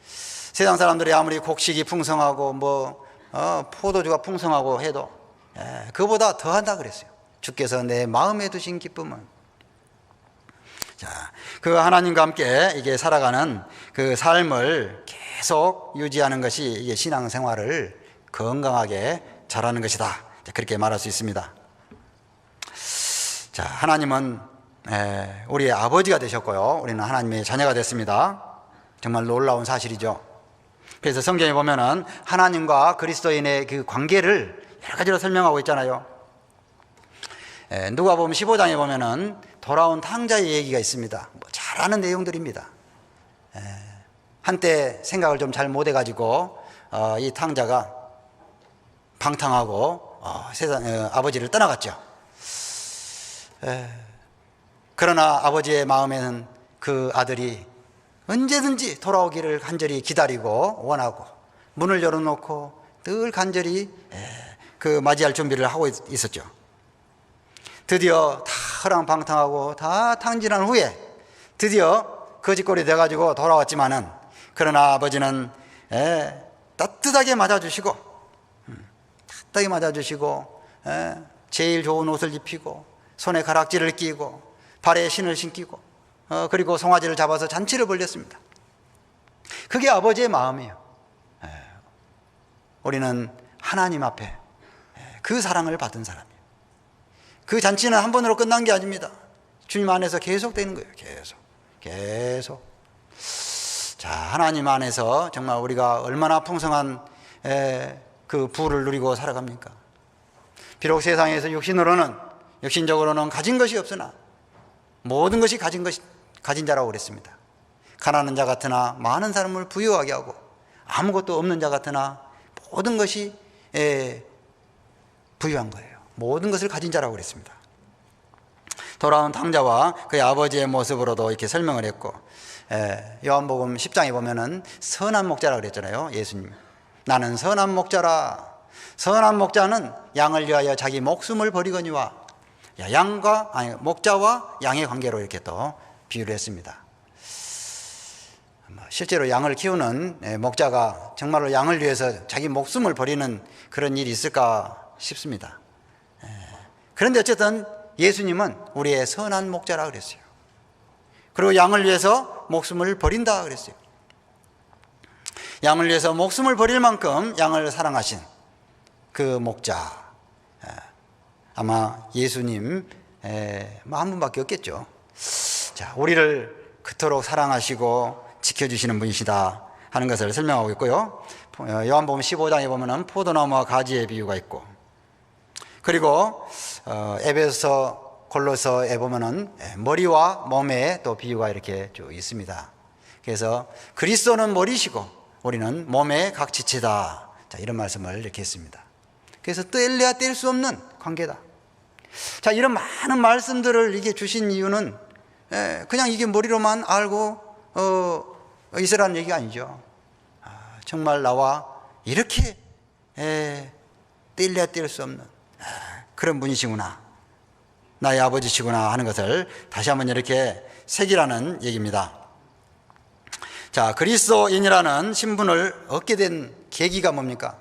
세상 사람들이 아무리 곡식이 풍성하고 포도주가 풍성하고 해도 그보다 더한다 그랬어요. 주께서 내 마음에 두신 기쁨은. 자, 그 하나님과 함께 이게 살아가는 그 삶을 계속 유지하는 것이 이게 신앙생활을 건강하게 잘하는 것이다. 그렇게 말할 수 있습니다. 자, 하나님은 우리의 아버지가 되셨고요. 우리는 하나님의 자녀가 됐습니다. 정말 놀라운 사실이죠. 그래서 성경에 보면은 하나님과 그리스도인의 그 관계를 여러 가지로 설명하고 있잖아요. 누가복음 15장에 보면은 돌아온 탕자의 얘기가 있습니다. 잘 아는 내용들입니다. 한때 생각을 좀 잘 못해가지고 이 탕자가 방탕하고 아버지를 떠나갔죠. 그러나 아버지의 마음에는 그 아들이 언제든지 돌아오기를 간절히 기다리고 원하고 문을 열어놓고 늘 간절히 그 맞이할 준비를 하고 있었죠. 드디어 다 허랑방탕하고 다 탕진한 후에 드디어 거짓골이 돼가지고 돌아왔지만은, 그러나 아버지는 따뜻하게 맞아주시고 제일 좋은 옷을 입히고 손에 가락지를 끼고 발에 신을 신기고 그리고 송아지를 잡아서 잔치를 벌렸습니다. 그게 아버지의 마음이에요. 우리는 하나님 앞에 그 사랑을 받은 사람이에요. 그 잔치는 한 번으로 끝난 게 아닙니다. 주님 안에서 계속 되는 거예요. 계속. 자, 하나님 안에서 정말 우리가 얼마나 풍성한 그 부를 누리고 살아갑니까? 비록 세상에서 육신적으로는 가진 것이 없으나 모든 것이 가진 자라고 그랬습니다. 가난한 자 같으나 많은 사람을 부유하게 하고 아무것도 없는 자 같으나 모든 것이 부유한 거예요. 모든 것을 가진 자라고 그랬습니다. 돌아온 탕자와 그의 아버지의 모습으로도 이렇게 설명을 했고, 요한복음 10장에 보면은 선한 목자라고 그랬잖아요. 예수님, 나는 선한 목자라. 선한 목자는 양을 위하여 자기 목숨을 버리거니와. 목자와 양의 관계로 이렇게 또 비유를 했습니다. 실제로 양을 키우는 목자가 정말로 양을 위해서 자기 목숨을 버리는 그런 일이 있을까 싶습니다. 그런데 어쨌든 예수님은 우리의 선한 목자라 그랬어요. 그리고 양을 위해서 목숨을 버린다 그랬어요. 양을 위해서 목숨을 버릴 만큼 양을 사랑하신 그 목자, 아마 예수님 한 분밖에 없겠죠. 자, 우리를 그토록 사랑하시고 지켜주시는 분이시다 하는 것을 설명하고 있고요. 요한복음 15장에 보면은 포도나무와 가지의 비유가 있고, 그리고 에베소서, 골로서에 보면은 머리와 몸에 또 비유가 이렇게 쭉 있습니다. 그래서 그리스도는 머리시고 우리는 몸의 각 지체다. 자, 이런 말씀을 이렇게 했습니다. 그래서 뗄래야 뗄 수 없는 관계다. 자, 이런 많은 말씀들을 이게 주신 이유는 그냥 이게 머리로만 알고 있으라는 얘기가 아니죠. 정말 나와 이렇게 뗄래야 뗄 수 없는 그런 분이시구나, 나의 아버지시구나 하는 것을 다시 한번 이렇게 새기라는 얘기입니다. 자, 그리스도인이라는 신분을 얻게 된 계기가 뭡니까?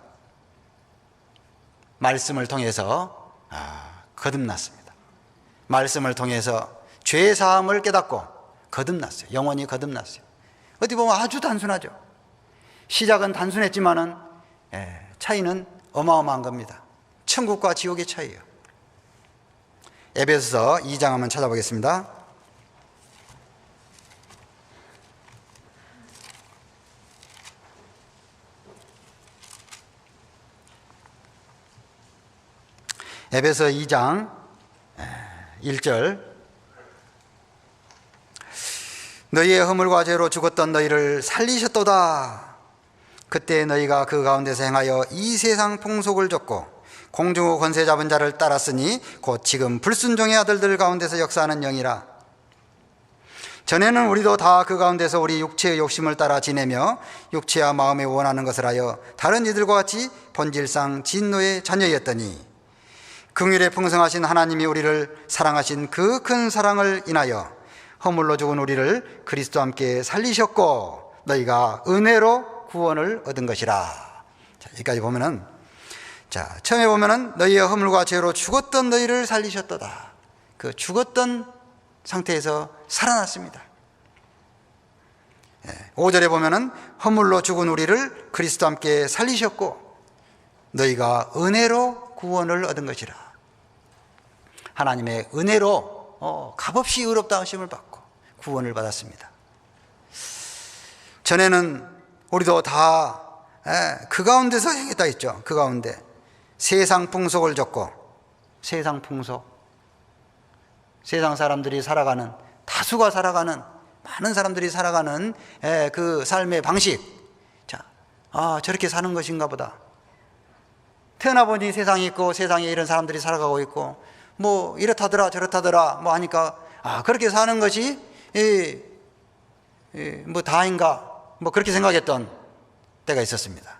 말씀을 통해서 거듭났습니다. 말씀을 통해서 죄 사함을 깨닫고 거듭났어요. 영원히 거듭났어요. 어디 보면 아주 단순하죠. 시작은 단순했지만은 차이는 어마어마한 겁니다. 천국과 지옥의 차이예요. 에베소서 2장 한번 찾아보겠습니다. 에베소 2장 1절, 너희의 허물과 죄로 죽었던 너희를 살리셨도다. 그때 너희가 그 가운데서 행하여 이 세상 풍속을 좇고 공중의 권세 잡은 자를 따랐으니 곧 지금 불순종의 아들들 가운데서 역사하는 영이라. 전에는 우리도 다 그 가운데서 우리 육체의 욕심을 따라 지내며 육체와 마음에 원하는 것을 하여 다른 이들과 같이 본질상 진노의 자녀였더니 긍휼에 풍성하신 하나님이 우리를 사랑하신 그 큰 사랑을 인하여 허물로 죽은 우리를 그리스도와 함께 살리셨고 너희가 은혜로 구원을 얻은 것이라. 자, 여기까지 보면은 자, 처음에 보면은 너희의 허물과 죄로 죽었던 너희를 살리셨도다. 그 죽었던 상태에서 살아났습니다. 5절에 보면은 허물로 죽은 우리를 그리스도와 함께 살리셨고 너희가 은혜로 구원을 얻은 것이라. 하나님의 은혜로 값없이 의롭다 하심을 받고 구원을 받았습니다. 전에는 우리도 다 그 가운데서 행했다 했죠. 그 가운데 세상 풍속을 졌고, 세상 풍속, 세상 사람들이 살아가는, 다수가 살아가는, 많은 사람들이 살아가는 그 삶의 방식. 자, 저렇게 사는 것인가 보다. 태어나 보니 세상이 있고 세상에 이런 사람들이 살아가고 있고 뭐 이렇다더라 저렇다더라 뭐 하니까 그렇게 사는 것이 뭐 다인가 뭐 그렇게 생각했던 때가 있었습니다.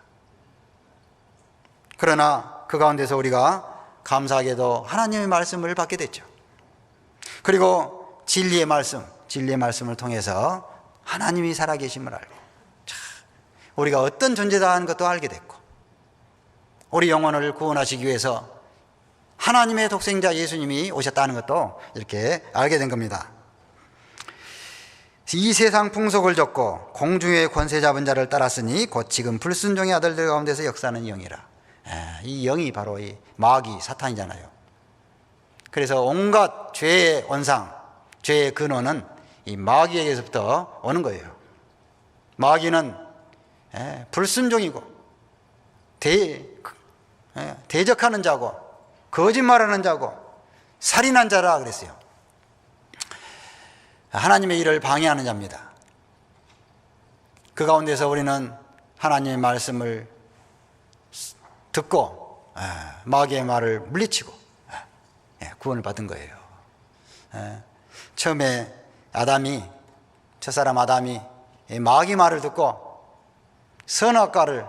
그러나 그 가운데서 우리가 감사하게도 하나님의 말씀을 받게 됐죠. 그리고 진리의 말씀을 통해서 하나님이 살아계심을 알고 우리가 어떤 존재다 하는 것도 알게 됐고 우리 영혼을 구원하시기 위해서 하나님의 독생자 예수님이 오셨다는 것도 이렇게 알게 된 겁니다. 이 세상 풍속을 졌고 공중의 권세 잡은 자를 따랐으니 곧 지금 불순종의 아들들 가운데서 역사하는 영이라. 이 영이 바로 이 마귀 사탄이잖아요. 그래서 온갖 죄의 원상, 죄의 근원은 이 마귀에게서부터 오는 거예요. 마귀는 불순종이고 대적하는 자고 거짓말하는 자고 살인한 자라 그랬어요. 하나님의 일을 방해하는 자입니다. 그 가운데서 우리는 하나님의 말씀을 듣고 마귀의 말을 물리치고 구원을 받은 거예요. 처음에 첫사람 아담이 마귀 말을 듣고 선악과를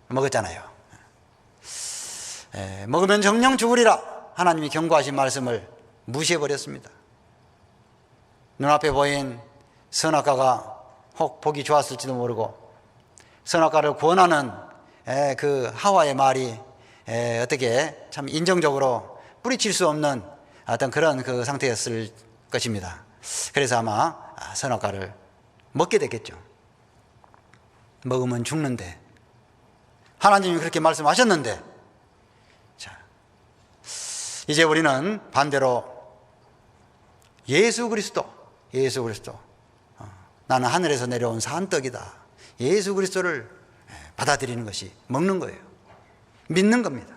먹었잖아요. 먹으면 정령 죽으리라 하나님이 경고하신 말씀을 무시해버렸습니다. 눈앞에 보인 선악과가 혹 보기 좋았을지도 모르고 선악과를 권하는 그 하와의 말이 어떻게 참 인정적으로 뿌리칠 수 없는 어떤 그런 그 상태였을 것입니다. 그래서 아마 선악과를 먹게 됐겠죠. 먹으면 죽는데 하나님이 그렇게 말씀하셨는데 자, 이제 우리는 반대로 예수 그리스도 나는 하늘에서 내려온 산떡이다. 예수 그리스도를 받아들이는 것이 먹는 거예요. 믿는 겁니다.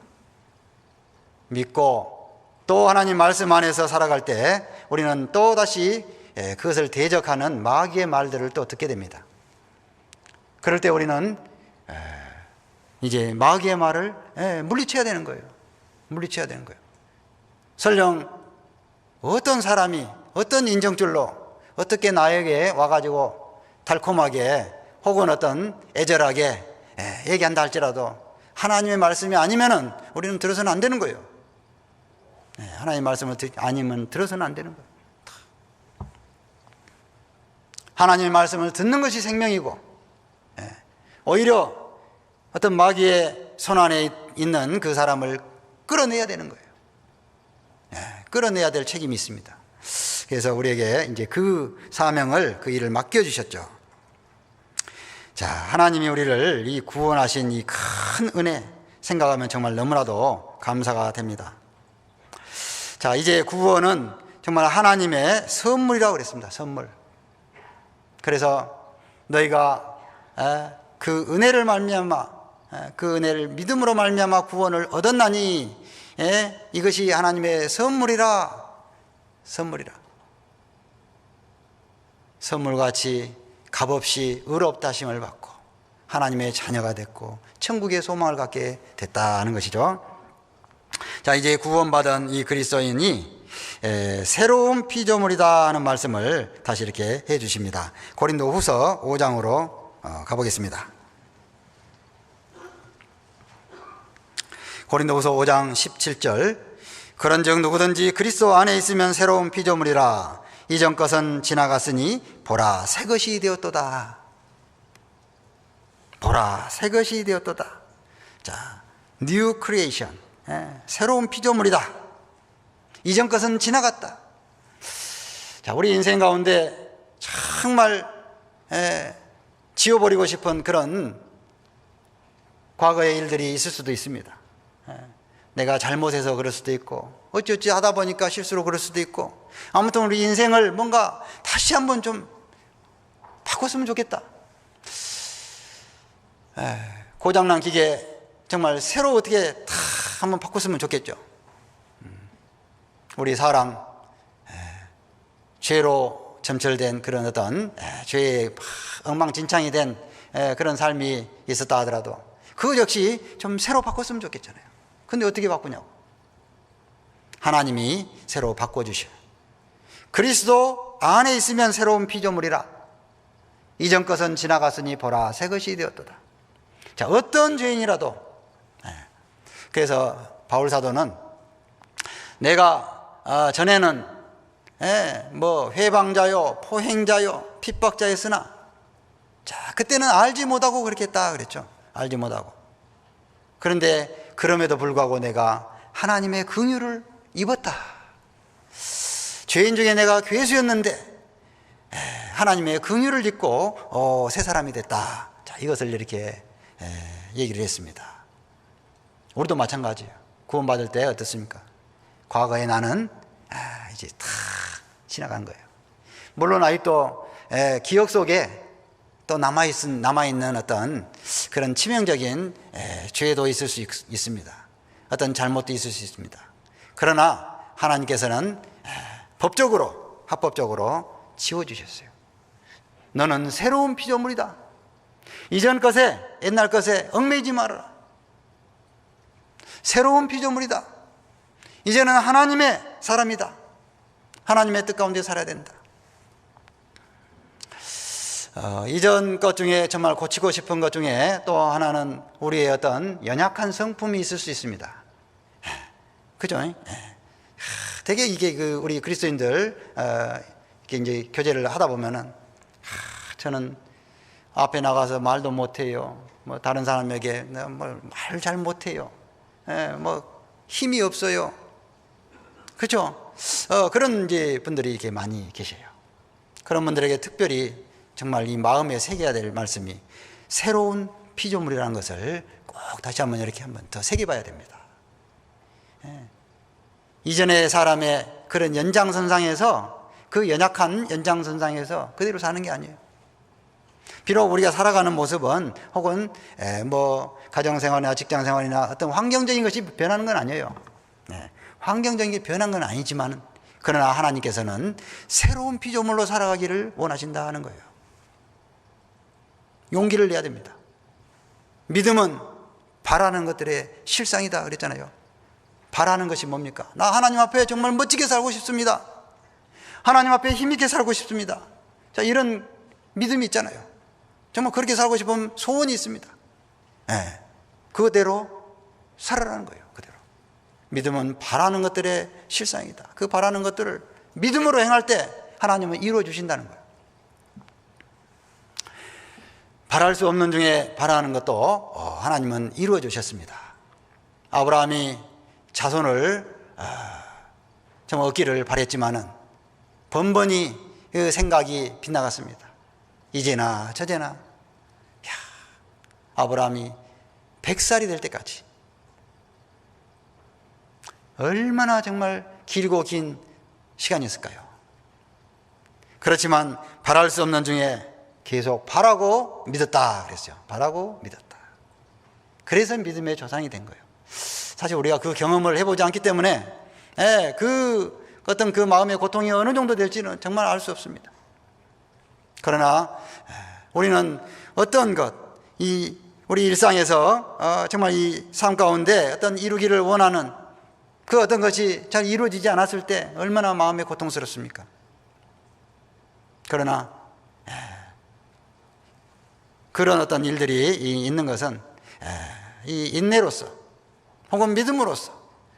믿고 또 하나님 말씀 안에서 살아갈 때 우리는 또다시 그것을 대적하는 마귀의 말들을 또 듣게 됩니다. 그럴 때 우리는 이제 마귀의 말을 물리쳐야 되는 거예요. 물리쳐야 되는 거예요. 설령 어떤 사람이 어떤 인정줄로 어떻게 나에게 와가지고 달콤하게 혹은 어떤 애절하게 얘기한다 할지라도 하나님의 말씀이 아니면은 우리는 들어서는 안 되는 거예요. 하나님의 말씀을 아니면 들어서는 안 되는 거예요. 하나님의 말씀을 듣는 것이 생명이고 오히려 어떤 마귀의 손 안에 있는 그 사람을 끌어내야 되는 거예요. 끌어내야 될 책임이 있습니다. 그래서 우리에게 이제 그 사명을, 그 일을 맡겨주셨죠. 자, 하나님이 우리를 이 구원하신 이 큰 은혜 생각하면 정말 너무나도 감사가 됩니다. 자, 이제 구원은 정말 하나님의 선물이라고 그랬습니다. 선물. 그래서 너희가 그 은혜를 말미암아, 그 은혜를 믿음으로 말미암아 구원을 얻었나니 이것이 하나님의 선물이라. 선물같이 값없이 의롭다 하심을 받고 하나님의 자녀가 됐고 천국의 소망을 갖게 됐다는 것이죠. 자, 이제 구원받은 이 그리스도인이 새로운 피조물이다 하는 말씀을 다시 이렇게 해 주십니다. 고린도후서 5장으로 가보겠습니다. 고린도후서 5장 17절 그런즉 누구든지 그리스도 안에 있으면 새로운 피조물이라 이전 것은 지나갔으니 보라 새 것이 되었도다. 보라 새 것이 되었도다. 자, New creation. 새로운 피조물이다. 이전 것은 지나갔다. 자, 우리 인생 가운데 정말 지워버리고 싶은 그런 과거의 일들이 있을 수도 있습니다. 내가 잘못해서 그럴 수도 있고, 어찌어찌 하다 보니까 실수로 그럴 수도 있고, 아무튼 우리 인생을 뭔가 다시 한번 좀 바꿨으면 좋겠다. 고장난 기계 정말 새로 어떻게 다 한번 바꿨으면 좋겠죠. 우리 사람, 죄로 점철된 그런 어떤 죄에 엉망진창이 된 그런 삶이 있었다 하더라도 그것 역시 좀 새로 바꿨으면 좋겠잖아요. 근데 어떻게 바꾸냐고. 하나님이 새로 바꿔주셔. 그리스도 안에 있으면 새로운 피조물이라. 이전 것은 지나갔으니 보라 새 것이 되었도다. 자, 어떤 죄인이라도, 그래서 바울 사도는 내가 전에는 뭐 회방자요 포행자요 핍박자였으나, 자, 그때는 알지 못하고 그렇게 했다 그랬죠. 알지 못하고. 그런데 그럼에도 불구하고 내가 하나님의 긍휼을 입었다. 죄인 중에 내가 괴수였는데 하나님의 긍휼을 입고 새 사람이 됐다. 자, 이것을 이렇게 얘기를 했습니다. 우리도 마찬가지예요. 구원받을 때 어떻습니까? 과거에 나는 이제 다 지나간 거예요. 물론 아직도 기억 속에 또 남아있는 어떤 그런 치명적인 죄도 있을 수 있습니다. 어떤 잘못도 있을 수 있습니다. 그러나 하나님께서는 법적으로, 합법적으로 지워주셨어요. 너는 새로운 피조물이다. 이전 것에, 옛날 것에 얽매이지 말아라. 새로운 피조물이다. 이제는 하나님의 사람이다. 하나님의 뜻 가운데 살아야 된다. 이전 것 중에 정말 고치고 싶은 것 중에 또 하나는 우리의 어떤 연약한 성품이 있을 수 있습니다. 그죠? 되게 이게 우리 그리스도인들 이렇게 이제 교제를 하다 보면은 저는 앞에 나가서 말도 못해요. 뭐 다른 사람에게 말 잘 못해요. 뭐 힘이 없어요. 그렇죠? 그런 이제 분들이 이렇게 많이 계셔요. 그런 분들에게 특별히 정말 이 마음에 새겨야 될 말씀이 새로운 피조물이라는 것을 꼭 다시 한번 이렇게 한번 더 새겨봐야 됩니다. 이전의 사람의 그런 연장선상에서, 그 연약한 연장선상에서 그대로 사는 게 아니에요. 비록 우리가 살아가는 모습은 혹은 뭐 가정생활이나 직장생활이나 어떤 환경적인 것이 변하는 건 아니에요. 환경적인 게 변한 건 아니지만, 그러나 하나님께서는 새로운 피조물로 살아가기를 원하신다 하는 거예요. 용기를 내야 됩니다. 믿음은 바라는 것들의 실상이다 그랬잖아요. 바라는 것이 뭡니까? 나 하나님 앞에 정말 멋지게 살고 싶습니다. 하나님 앞에 힘있게 살고 싶습니다. 자, 이런 믿음이 있잖아요. 정말 그렇게 살고 싶은 소원이 있습니다. 그대로 살아라는 거예요. 그대로. 믿음은 바라는 것들의 실상이다. 그 바라는 것들을 믿음으로 행할 때 하나님은 이루어 주신다는 거예요. 바랄 수 없는 중에 바라는 것도 하나님은 이루어 주셨습니다. 아브라함이 자손을 정말 얻기를 바랬지만은 번번이 그 생각이 빗나갔습니다. 이제나 저제나. 아브라함이 100살이 될 때까지 얼마나 정말 길고 긴 시간이었을까요? 그렇지만 바랄 수 없는 중에 계속 바라고 믿었다 그랬어요. 바라고 믿었다. 그래서 믿음의 조상이 된 거예요. 사실 우리가 그 경험을 해보지 않기 때문에 그 어떤 그 마음의 고통이 어느 정도 될지는 정말 알 수 없습니다. 그러나 우리는 어떤 것, 우리 일상에서 정말 이 삶 가운데 어떤 이루기를 원하는 그 어떤 것이 잘 이루어지지 않았을 때 얼마나 마음이 고통스럽습니까? 그러나 그런 어떤 일들이 있는 것은 이 인내로서 혹은 믿음으로써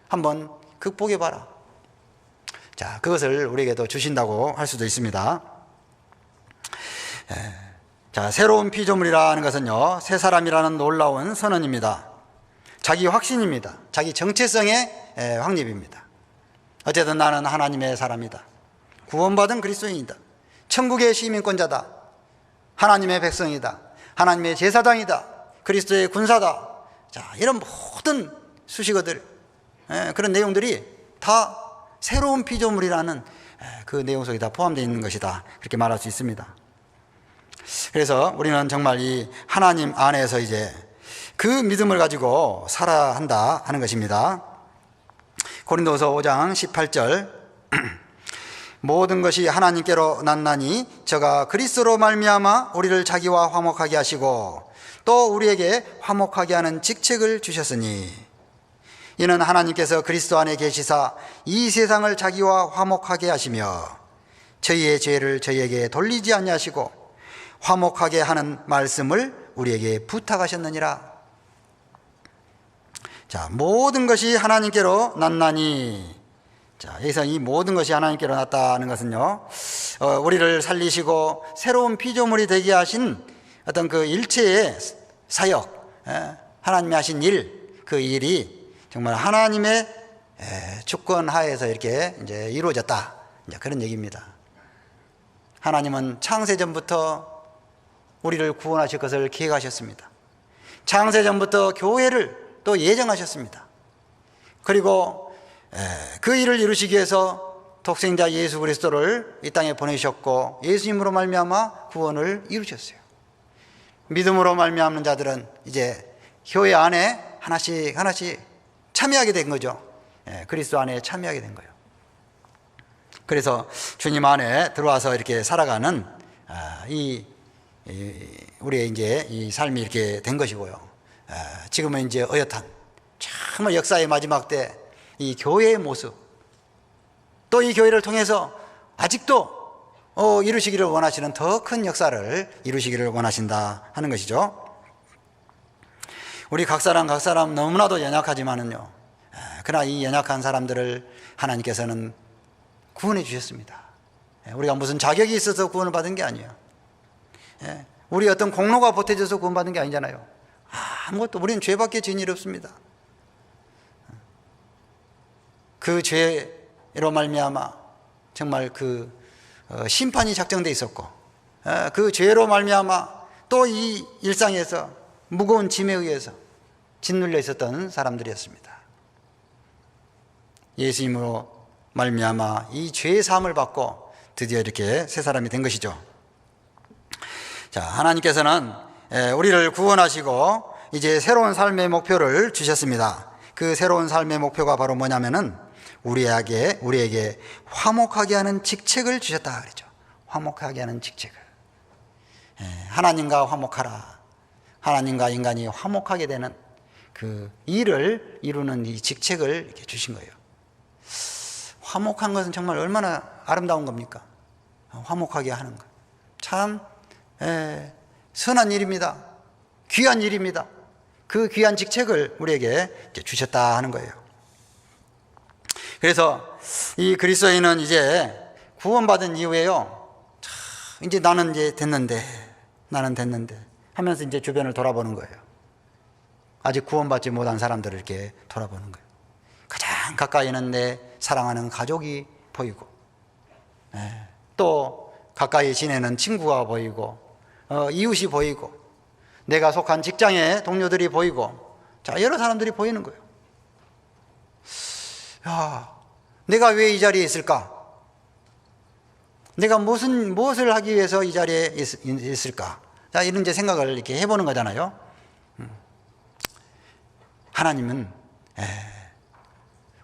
한번 극복해봐라. 자, 그것을 우리에게도 주신다고 할 수도 있습니다. 자, 새로운 피조물이라는 것은요, 새 사람이라는 놀라운 선언입니다. 자기 확신입니다. 자기 정체성의 확립입니다. 어쨌든 나는 하나님의 사람이다. 구원받은 그리스도인이다. 천국의 시민권자다. 하나님의 백성이다. 하나님의 제사장이다. 그리스도의 군사다. 자, 이런 모든 수식어들, 그런 내용들이 다 새로운 피조물이라는 그 내용 속에 다 포함되어 있는 것이다. 그렇게 말할 수 있습니다. 그래서 우리는 정말 이 하나님 안에서 이제 그 믿음을 가지고 살아야 한다 하는 것입니다. 고린도서 5장 18절 모든 것이 하나님께로 났나니 저가 그리스도로 말미암아 우리를 자기와 화목하게 하시고 또 우리에게 화목하게 하는 직책을 주셨으니 이는 하나님께서 그리스도 안에 계시사 이 세상을 자기와 화목하게 하시며 저희의 죄를 저희에게 돌리지 아니하시고 화목하게 하는 말씀을 우리에게 부탁하셨느니라. 자, 모든 것이 하나님께로 났나니, 자, 여기서 이 모든 것이 하나님께로 났다는 것은요, 우리를 살리시고 새로운 피조물이 되게 하신 어떤 그 일체의 사역, 하나님이 하신 일, 그 일이 정말 하나님의 주권 하에서 이렇게 이제 이루어졌다. 이제 그런 얘기입니다. 하나님은 창세전부터 우리를 구원하실 것을 계획하셨습니다. 창세전부터 교회를 또 예정하셨습니다. 그리고 그 일을 이루시기 위해서 독생자 예수 그리스도를 이 땅에 보내셨고 예수님으로 말미암아 구원을 이루셨어요. 믿음으로 말미암는 자들은 이제 교회 안에 하나씩 참여하게 된 거죠. 그리스도 안에 참여하게 된 거예요. 그래서 주님 안에 들어와서 이렇게 살아가는 우리의 이제 이 삶이 이렇게 된 것이고요. 지금은 이제 어엿한 정말 역사의 마지막 때 이 교회의 모습, 또 이 교회를 통해서 아직도 이루시기를 원하시는 더 큰 역사를 이루시기를 원하신다 하는 것이죠. 우리 각 사람 너무나도 연약하지만은요, 그러나 이 연약한 사람들을 하나님께서는 구원해 주셨습니다. 우리가 무슨 자격이 있어서 구원을 받은 게 아니에요. 우리 어떤 공로가 보태져서 구원받은 게 아니잖아요. 아무것도, 우리는 죄밖에 지은 일이 없습니다. 그 죄로 말미암아 정말 그 심판이 작정돼 있었고, 그 죄로 말미암아 또 이 일상에서 무거운 짐에 의해서 짓눌려 있었던 사람들이었습니다. 예수님으로 말미암아 이 죄의 사함을 받고 드디어 이렇게 새 사람이 된 것이죠. 자, 하나님께서는 우리를 구원하시고 이제 새로운 삶의 목표를 주셨습니다. 그 새로운 삶의 목표가 바로 뭐냐면은 우리에게 화목하게 하는 직책을 주셨다 그랬죠. 화목하게 하는 직책을. 하나님과 화목하라. 하나님과 인간이 화목하게 되는 그 일을 이루는 이 직책을 이렇게 주신 거예요. 화목한 것은 정말 얼마나 아름다운 겁니까? 화목하게 하는 것. 참 선한 일입니다. 귀한 일입니다. 그 귀한 직책을 우리에게 주셨다 하는 거예요. 그래서 이 그리스도인은 이제 구원받은 이후에요, 이제 나는 됐는데 하면서 이제 주변을 돌아보는 거예요. 아직 구원받지 못한 사람들을 이렇게 돌아보는 거예요. 가장 가까이 있는 내 사랑하는 가족이 보이고, 또 가까이 지내는 친구가 보이고, 이웃이 보이고, 내가 속한 직장의 동료들이 보이고, 자, 여러 사람들이 보이는 거예요. 야, 내가 왜 이 자리에 있을까? 내가 무엇을 하기 위해서 이 자리에 있을까? 자, 이런 이제 생각을 이렇게 해보는 거잖아요. 하나님은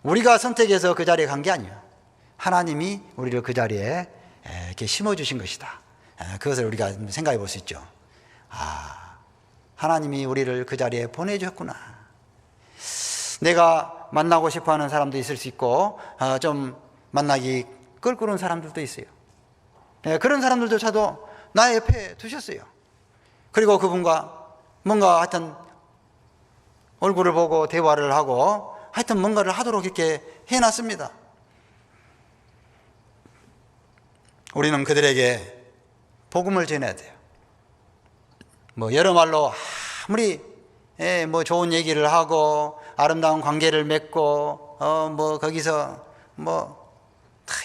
우리가 선택해서 그 자리에 간 게 아니에요. 하나님이 우리를 그 자리에 이렇게 심어주신 것이다. 그것을 우리가 생각해 볼 수 있죠. 하나님이 우리를 그 자리에 보내주셨구나. 내가 만나고 싶어하는 사람도 있을 수 있고, 좀 만나기 껄끄러운 사람들도 있어요. 그런 사람들조차도 나 옆에 두셨어요. 그리고 그분과 뭔가 하여튼 얼굴을 보고 대화를 하고 하여튼 뭔가를 하도록 이렇게 해놨습니다. 우리는 그들에게 복음을 전해야 돼요. 여러 말로 아무리 뭐 좋은 얘기를 하고 아름다운 관계를 맺고 뭐 거기서 뭐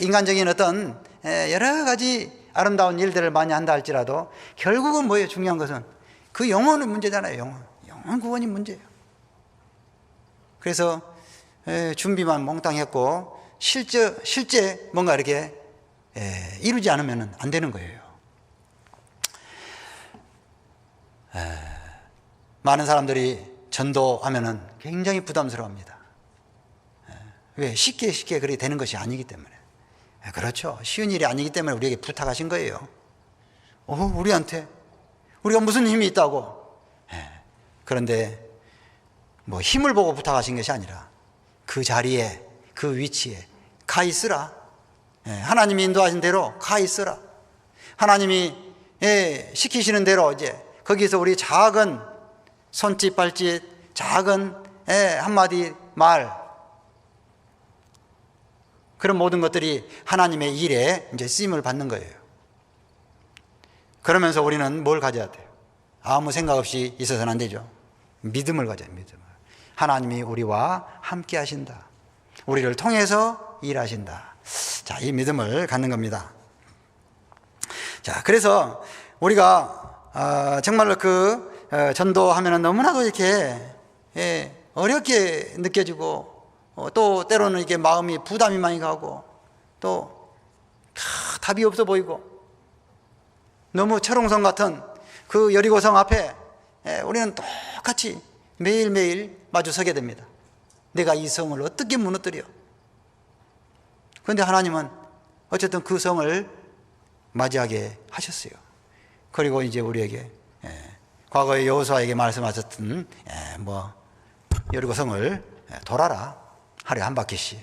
인간적인 어떤 여러 가지 아름다운 일들을 많이 한다 할지라도 결국은 뭐예요? 중요한 것은 그 영혼의 문제잖아요. 영혼 구원이 문제예요. 그래서 준비만 몽땅 했고 실제 뭔가 이렇게 이루지 않으면 안 되는 거예요. 많은 사람들이 전도하면은 굉장히 부담스러워합니다. 왜? 쉽게 그렇게 되는 것이 아니기 때문에. 그렇죠. 쉬운 일이 아니기 때문에 우리에게 부탁하신 거예요. 우리한테 우리가 무슨 힘이 있다고. 그런데 뭐 힘을 보고 부탁하신 것이 아니라 그 자리에, 그 위치에 가 있으라. 하나님이 인도하신 대로 가 있으라. 하나님이 시키시는 대로 이제 거기서 우리 작은 손짓 발짓, 작은 한마디 말, 그런 모든 것들이 하나님의 일에 이제 쓰임을 받는 거예요. 그러면서 우리는 뭘 가져야 돼요? 아무 생각 없이 있어서는 안 되죠. 믿음을 가져야 돼요. 믿음을. 하나님이 우리와 함께 하신다. 우리를 통해서 일하신다. 자, 이 믿음을 갖는 겁니다. 자, 그래서 우리가 정말로 전도하면은 너무나도 이렇게 어렵게 느껴지고 또 때로는 이게 마음이 부담이 많이 가고 또 답이 없어 보이고 너무 철옹성 같은 그 여리고성 앞에 우리는 똑같이 매일매일 마주 서게 됩니다. 내가 이 성을 어떻게 무너뜨려? 그런데 하나님은 어쨌든 그 성을 맞이하게 하셨어요. 그리고 이제 우리에게 과거에 여호수아에게 말씀하셨던 뭐 여리고성을 돌아라, 하루에 한 바퀴씩.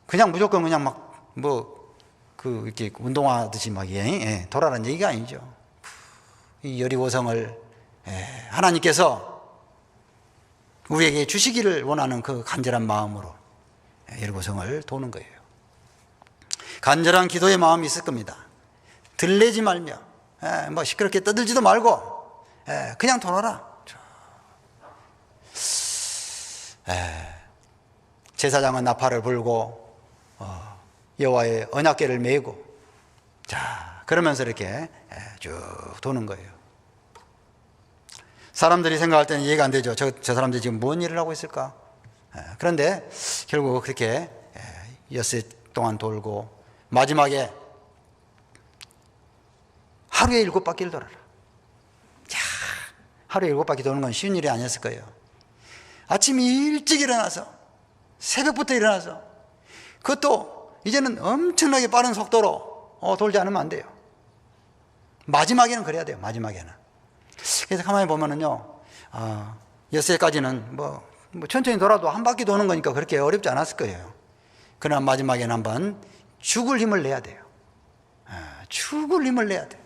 그냥 무조건 그냥 막 뭐 이렇게 운동하듯이 막 돌아라는 얘기가 아니죠. 이 여리고성을 하나님께서 우리에게 주시기를 원하는 그 간절한 마음으로 여리고성을 도는 거예요. 간절한 기도의 마음이 있을 겁니다. 들레지 말며 뭐 시끄럽게 떠들지도 말고 그냥 돌아라. 제사장은 나팔을 불고 여호와의 언약궤를 메고 자 그러면서 이렇게 쭉 도는 거예요. 사람들이 생각할 때는 이해가 안 되죠. 저 사람들이 지금 뭔 일을 하고 있을까? 그런데 결국 그렇게 엿새 동안 돌고 마지막에 하루에 7바퀴를 돌아라. 자, 하루에 7바퀴 도는 건 쉬운 일이 아니었을 거예요. 아침 일찍 일어나서 새벽부터 일어나서 그것도 이제는 엄청나게 빠른 속도로 돌지 않으면 안 돼요. 마지막에는 그래야 돼요. 마지막에는. 그래서 가만히 보면은요, 엿새까지는 뭐 천천히 돌아도 한 바퀴 도는 거니까 그렇게 어렵지 않았을 거예요. 그러나 마지막에는 한번 죽을 힘을 내야 돼요. 죽을 힘을 내야 돼요.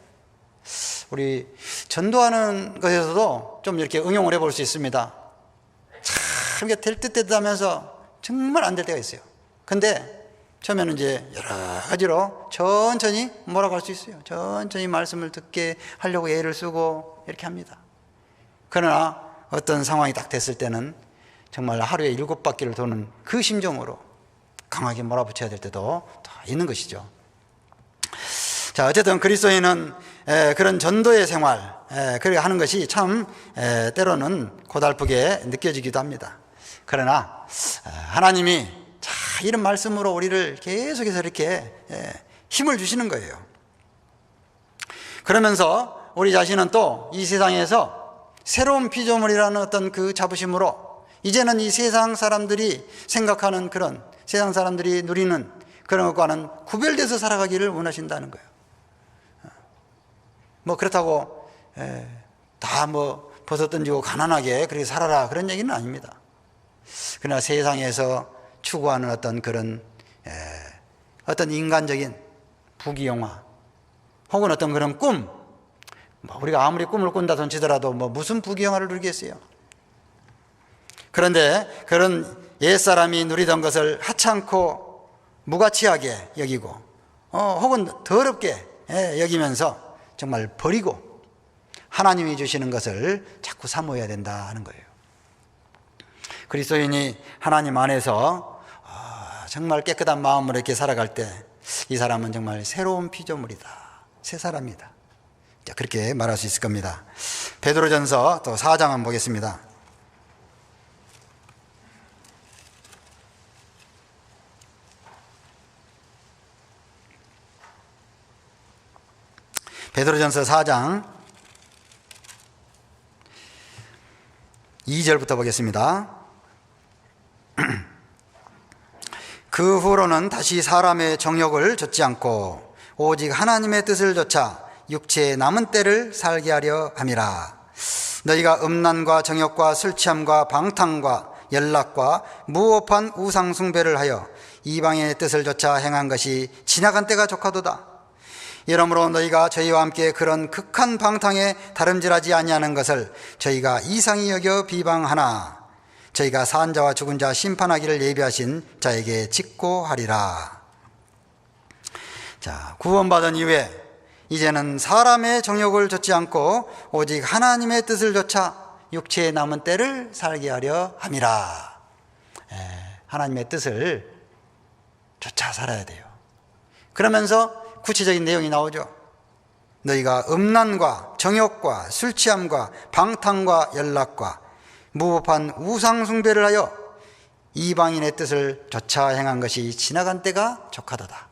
우리 전도하는 것에서도 좀 이렇게 응용을 해볼 수 있습니다. 참 이게 될 듯 하면서 정말 안 될 때가 있어요. 근데 처음에는 이제 여러 가지로 천천히 몰아갈 수 있어요. 천천히 말씀을 듣게 하려고 애를 쓰고 이렇게 합니다. 그러나 어떤 상황이 딱 됐을 때는 정말 하루에 7바퀴를 도는 그 심정으로 강하게 몰아붙여야 될 때도 다 있는 것이죠. 자, 어쨌든 그리스도인은 그런 전도의 생활, 그렇게 하는 것이 참 때로는 고달프게 느껴지기도 합니다. 그러나 하나님이 자, 이런 말씀으로 우리를 계속해서 이렇게 힘을 주시는 거예요. 그러면서 우리 자신은 또 이 세상에서 새로운 피조물이라는 어떤 그 자부심으로 이제는 이 세상 사람들이 생각하는 그런 세상 사람들이 누리는 그런 것과는 구별돼서 살아가기를 원하신다는 거예요. 뭐 그렇다고 다 뭐 벗어던지고 가난하게 그렇게 살아라 그런 얘기는 아닙니다. 그러나 세상에서 추구하는 어떤 그런 어떤 인간적인 부귀영화 혹은 어떤 그런 꿈, 뭐 우리가 아무리 꿈을 꾼다 손치더라도 뭐 무슨 부귀영화를 누리겠어요. 그런데 그런 옛사람이 누리던 것을 하찮고 무가치하게 여기고 혹은 더럽게 여기면서 정말 버리고 하나님이 주시는 것을 자꾸 사모해야 된다 하는 거예요. 그리스도인이 하나님 안에서 정말 깨끗한 마음으로 이렇게 살아갈 때 이 사람은 정말 새로운 피조물이다, 새 사람이다, 그렇게 말할 수 있을 겁니다. 베드로전서 또 4장 한번 보겠습니다. 베드로전서 4장 2절부터 보겠습니다. 그 후로는 다시 사람의 정욕을 좇지 않고 오직 하나님의 뜻을 좇아 육체의 남은 때를 살게 하려 함이라. 너희가 음란과 정욕과 술 취함과 방탕과 연락과 무호흡한 우상 숭배를 하여 이방인의 뜻을 좇아 행한 것이 지나간 때가 족하도다. 이러므로 너희가 저희와 함께 그런 극한 방탕에 다름질하지 아니하는 것을 저희가 이상히 여겨 비방하나 저희가 산 자와 죽은 자 심판하기를 예비하신 자에게 직고하리라. 자, 구원받은 이후에 이제는 사람의 정욕을 좇지 않고 오직 하나님의 뜻을 좇아 육체의 남은 때를 살게 하려 함이라. 하나님의 뜻을 좇아 살아야 돼요. 그러면서 구체적인 내용이 나오죠. 너희가 음란과 정욕과 술 취함과 방탕과 연락과 무호흡한 우상 숭배를 하여 이방인의 뜻을 좇아 행한 것이 지나간 때가 족하도다.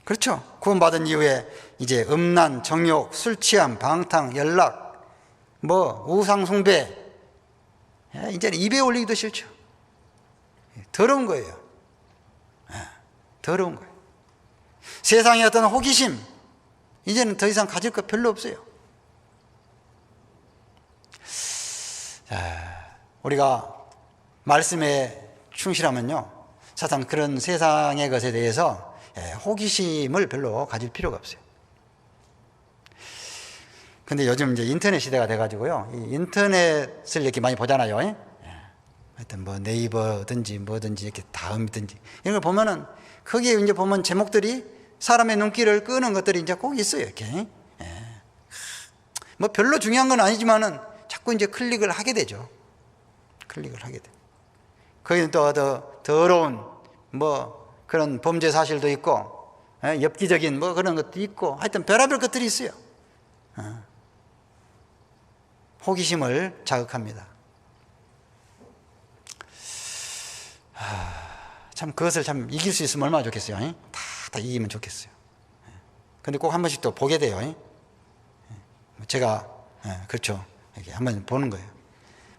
그렇죠. 구원받은 이후에 이제 음란, 정욕, 술 취함, 방탕, 연락, 우상 숭배, 이제는 입에 올리기도 싫죠. 더러운 거예요. 더러운 거예요. 세상의 어떤 호기심, 이제는 더 이상 가질 것 별로 없어요. 우리가 말씀에 충실하면요, 사실 그런 세상의 것에 대해서 호기심을 별로 가질 필요가 없어요. 근데 요즘 이제 인터넷 시대가 돼가지고요, 이 인터넷을 이렇게 많이 보잖아요. 하여튼 네이버든지 뭐든지 이렇게 다음이든지 이런 걸 보면은 거기에 이제 보면 제목들이 사람의 눈길을 끄는 것들이 이제 꼭 있어요. 이렇게 별로 중요한 건 아니지만은 자꾸 이제 클릭을 하게 되죠. 클릭을 하게 돼. 거기는 또 더 더러운 그런 범죄 사실도 있고, 엽기적인 그런 것도 있고, 하여튼 별의별 것들이 있어요. 호기심을 자극합니다. 참 그것을 참 이길 수 있으면 얼마나 좋겠어요. 다 이기면 좋겠어요. 근데 꼭 한 번씩 또 보게 돼요. 제가 그렇죠. 이렇게 한번 보는 거예요.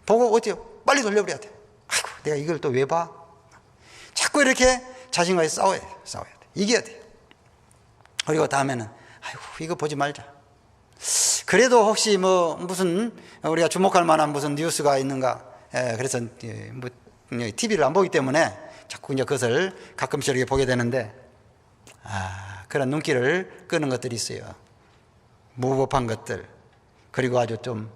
보고 어때요? 빨리 돌려버려야 돼. 아이고, 내가 이걸 또 왜 봐? 자꾸 이렇게 자신과의 싸워야 돼. 이겨야 돼. 그리고 다음에는 아이고, 이거 보지 말자. 그래도 혹시 무슨 우리가 주목할 만한 무슨 뉴스가 있는가? 그래서 TV를 안 보기 때문에 자꾸 이제 그것을 가끔씩 이렇게 보게 되는데, 그런 눈길을 끄는 것들이 있어요. 무법한 것들, 그리고 아주 좀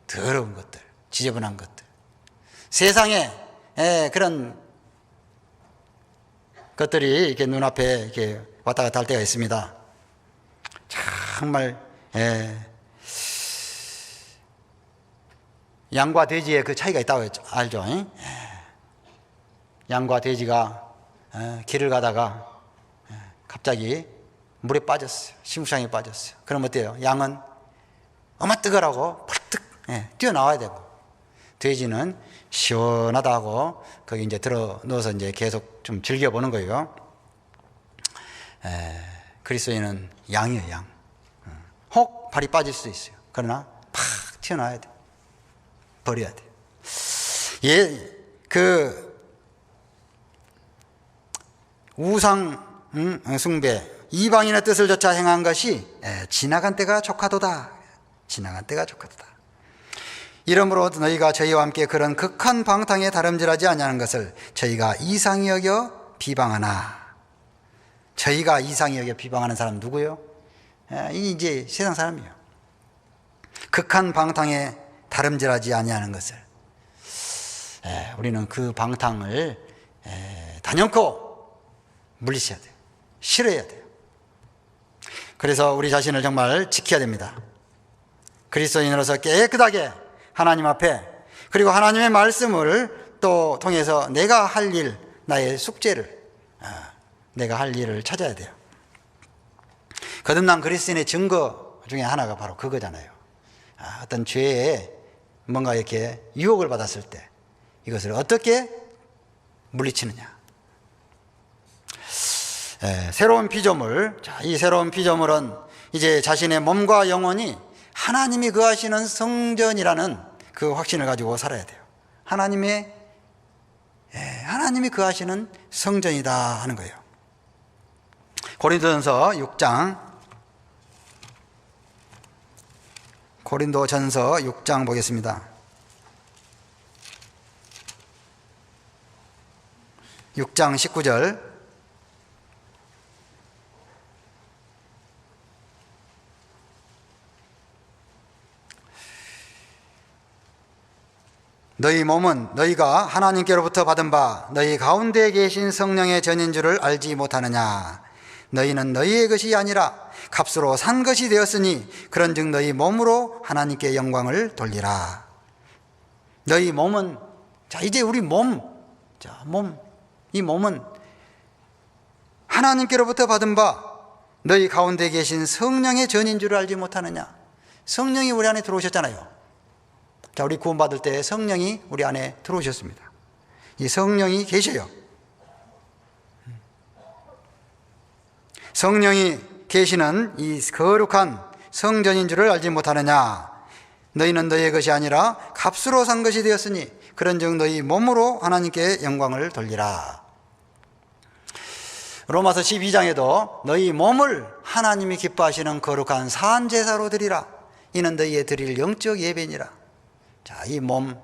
더러운 것들, 지저분한 것들, 세상에 그런 것들이 이렇게 눈앞에 이렇게 왔다 갔다 할 때가 있습니다. 정말 양과 돼지의 그 차이가 있다고 알죠? 양과 돼지가 길을 가다가 갑자기 물에 빠졌어요. 시궁창에 빠졌어요. 그럼 어때요? 양은 어마 뜨거라고 펄뜩 뛰어나와야 되고, 돼지는 시원하다고 거기 이제 들어 넣어서 이제 계속 좀 즐겨보는 거예요. 그리스도인은 양이에요, 양. 혹 발이 빠질 수도 있어요. 그러나 팍 튀어나와야 돼. 버려야 돼. 우상 숭배, 이방인의 뜻을 좇아 행한 것이 지나간 때가 족하도다. 지나간 때가 족하도다. 이러므로 너희가 저희와 함께 그런 극한 방탕에 다름질하지 아니하는 것을 저희가 이상히 여겨 비방하나. 저희가 이상히 여겨 비방하는 사람 누구예요? 이제 세상 사람이에요. 극한 방탕에 다름질하지 아니하는 것을, 우리는 그 방탕을 단연코 물리쳐야 돼요. 싫어해야 돼요. 그래서 우리 자신을 정말 지켜야 됩니다. 그리스도인으로서 깨끗하게 하나님 앞에, 그리고 하나님의 말씀을 또 통해서 내가 할 일, 나의 숙제를, 내가 할 일을 찾아야 돼요. 거듭난 그리스도인의 증거 중에 하나가 바로 그거잖아요. 어떤 죄에 뭔가 이렇게 유혹을 받았을 때 이것을 어떻게 물리치느냐. 새로운 피조물. 이 새로운 피조물은 이제 자신의 몸과 영혼이 하나님이 거하시는 성전이라는 그 확신을 가지고 살아야 돼요. 하나님이 거하시는 성전이다 하는 거예요. 고린도전서 6장 보겠습니다. 6장 19절. 너희 몸은 너희가 하나님께로부터 받은 바 너희 가운데 계신 성령의 전인 줄을 알지 못하느냐. 너희는 너희의 것이 아니라 값으로 산 것이 되었으니 그런즉 너희 몸으로 하나님께 영광을 돌리라. 너희 몸은, 자 이제 우리 이 몸은 하나님께로부터 받은 바 너희 가운데 계신 성령의 전인 줄을 알지 못하느냐. 성령이 우리 안에 들어오셨잖아요. 자, 우리 구원받을 때 성령이 우리 안에 들어오셨습니다. 이 성령이 계셔요. 성령이 계시는 이 거룩한 성전인 줄을 알지 못하느냐. 너희는 너희의 것이 아니라 값으로 산 것이 되었으니 그런즉 너희 몸으로 하나님께 영광을 돌리라. 로마서 12장에도 너희 몸을 하나님이 기뻐하시는 거룩한 산 제사로 드리라. 이는 너희의 드릴 영적 예배니라. 자, 이 몸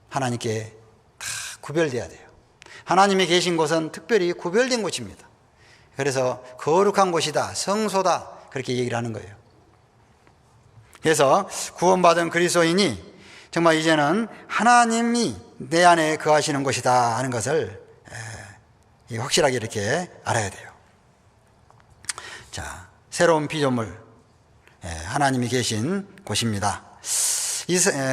하나님께 다 구별돼야 돼요. 하나님이 계신 곳은 특별히 구별된 곳입니다. 그래서 거룩한 곳이다, 성소다, 그렇게 얘기를 하는 거예요. 그래서 구원받은 그리스도인이 정말 이제는 하나님이 내 안에 거하시는 곳이다 하는 것을 확실하게 이렇게 알아야 돼요. 자, 새로운 피조물, 하나님이 계신 곳입니다.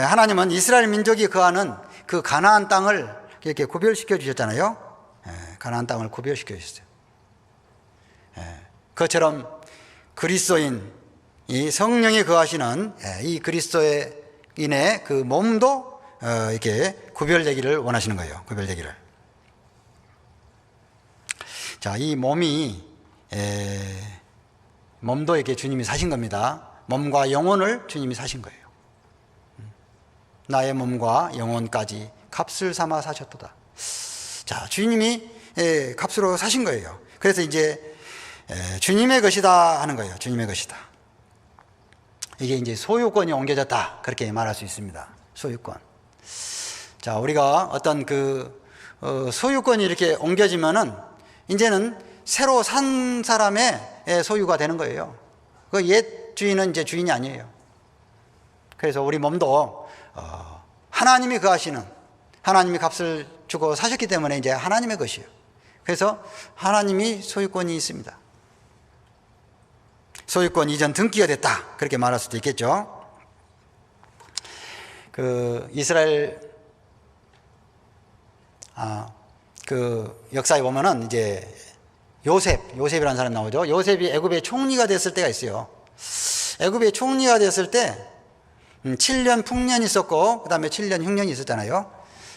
하나님은 이스라엘 민족이 거하는 그 가나안 땅을 이렇게 구별시켜 주셨잖아요. 가나안 땅을 구별시켜 주셨어요. 그것처럼 그리스도인, 이 성령이 거하시는 이 그리스도인의 그 몸도 이렇게 구별되기를 원하시는 거예요. 구별되기를. 자, 이 몸도 이렇게 주님이 사신 겁니다. 몸과 영혼을 주님이 사신 거예요. 나의 몸과 영혼까지 값을 삼아 사셨도다. 자, 주님이 값으로 사신 거예요. 그래서 이제 주님의 것이다 하는 거예요. 주님의 것이다. 이게 이제 소유권이 옮겨졌다, 그렇게 말할 수 있습니다. 소유권. 자, 우리가 어떤 소유권이 이렇게 옮겨지면은 이제는 새로 산 사람의 소유가 되는 거예요. 그 옛 주인은 이제 주인이 아니에요. 그래서 우리 몸도 하나님이 거하시는, 하나님이 값을 주고 사셨기 때문에 이제 하나님의 것이에요. 그래서 하나님이 소유권이 있습니다. 소유권 이전 등기가 됐다, 그렇게 말할 수도 있겠죠. 이스라엘 역사에 보면은 이제 요셉이라는 사람 나오죠. 요셉이 애굽의 총리가 됐을 때가 있어요. 애굽의 총리가 됐을 때 7년 풍년이 있었고 그 다음에 7년 흉년이 있었잖아요.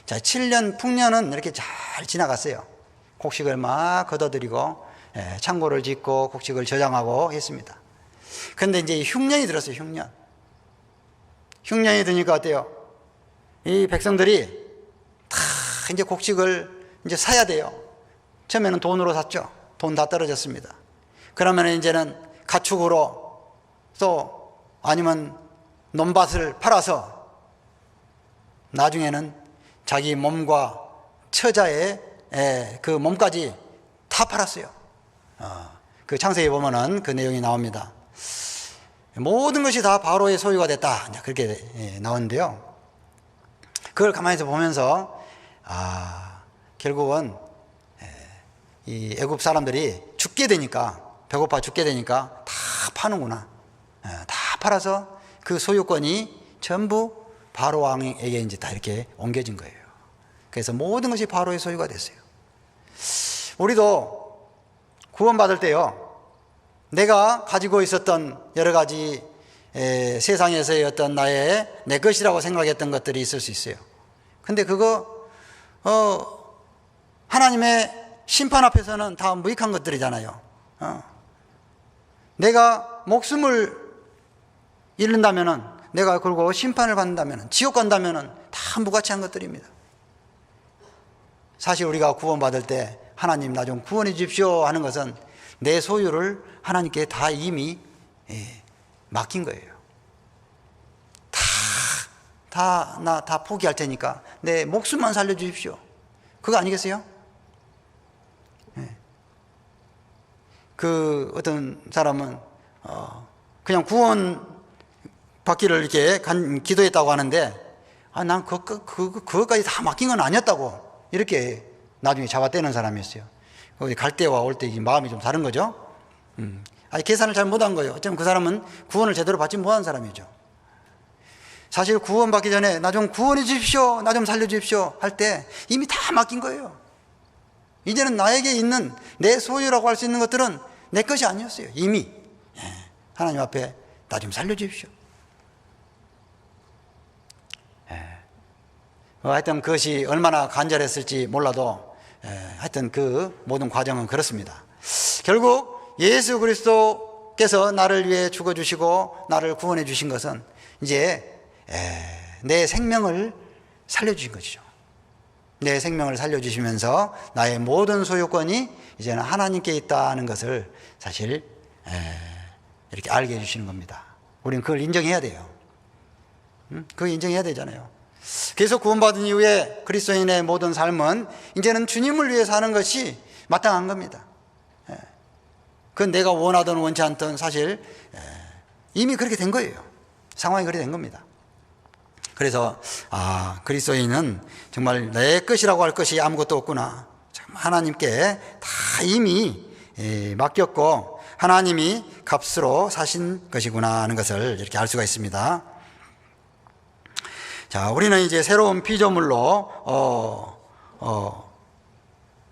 자, 7년 풍년은 이렇게 잘 지나갔어요. 곡식을 막 걷어들이고 창고를 짓고 곡식을 저장하고 했습니다. 그런데 이제 흉년이 들었어요. 흉년이 드니까 어때요? 이 백성들이 다 이제 곡식을 이제 사야 돼요. 처음에는 돈으로 샀죠. 돈 다 떨어졌습니다. 그러면 이제는 가축으로 또 아니면 논밭을 팔아서 나중에는 자기 몸과 처자의 그 몸까지 다 팔았어요. 그 창세기에 보면은 그 내용이 나옵니다. 모든 것이 다 바로의 소유가 됐다, 그렇게 나오는데요. 그걸 가만히 보면서 결국은 이 애굽 사람들이 죽게 되니까, 배고파 죽게 되니까 다 파는구나. 다 팔아서 그 소유권이 전부 바로 왕에게 이제 다 이렇게 옮겨진 거예요. 그래서 모든 것이 바로의 소유가 됐어요. 우리도 구원받을 때요, 내가 가지고 있었던 여러 가지 세상에서의 어떤 내 것이라고 생각했던 것들이 있을 수 있어요. 근데 그거 하나님의 심판 앞에서는 다 무익한 것들이잖아요. 내가 목숨을 잃는다면은, 내가 그리고 심판을 받는다면은, 지옥 간다면은 다 무가치한 것들입니다. 사실 우리가 구원받을 때 하나님 나 좀 구원해 주십시오 하는 것은 내 소유를 하나님께 다 이미 맡긴 거예요. 나 다 포기할 테니까 내 목숨만 살려주십시오. 그거 아니겠어요? 그 어떤 사람은 그냥 구원 받기를 이렇게 기도했다고 하는데, 난 그것까지 다 맡긴 건 아니었다고 이렇게 나중에 잡아떼는 사람이었어요. 갈 때와 올 때 마음이 좀 다른 거죠. 계산을 잘 못한 거예요. 어쩌면 그 사람은 구원을 제대로 받지 못한 사람이죠. 사실 구원받기 전에 나 좀 구원해 주십시오, 나 좀 살려 주십시오 할 때 이미 다 맡긴 거예요. 이제는 나에게 있는 내 소유라고 할 수 있는 것들은 내 것이 아니었어요. 이미 하나님 앞에 나 좀 살려 주십시오. 하여튼 그것이 얼마나 간절했을지 몰라도 하여튼 그 모든 과정은 그렇습니다. 결국 예수 그리스도께서 나를 위해 죽어주시고 나를 구원해 주신 것은 이제 내 생명을 살려주신 것이죠. 내 생명을 살려주시면서 나의 모든 소유권이 이제는 하나님께 있다는 것을 사실 이렇게 알게 해주시는 겁니다. 우리는 그걸 인정해야 돼요. 그걸 인정해야 되잖아요. 그래서 구원받은 이후에 그리스도인의 모든 삶은 이제는 주님을 위해 사는 것이 마땅한 겁니다. 그건 내가 원하든 원치 않든 사실 이미 그렇게 된 거예요. 상황이 그렇게 된 겁니다. 그래서 그리스도인은 정말 내 것이라고 할 것이 아무것도 없구나, 하나님께 다 이미 맡겼고 하나님이 값으로 사신 것이구나 하는 것을 이렇게 알 수가 있습니다. 자, 우리는 이제 새로운 피조물로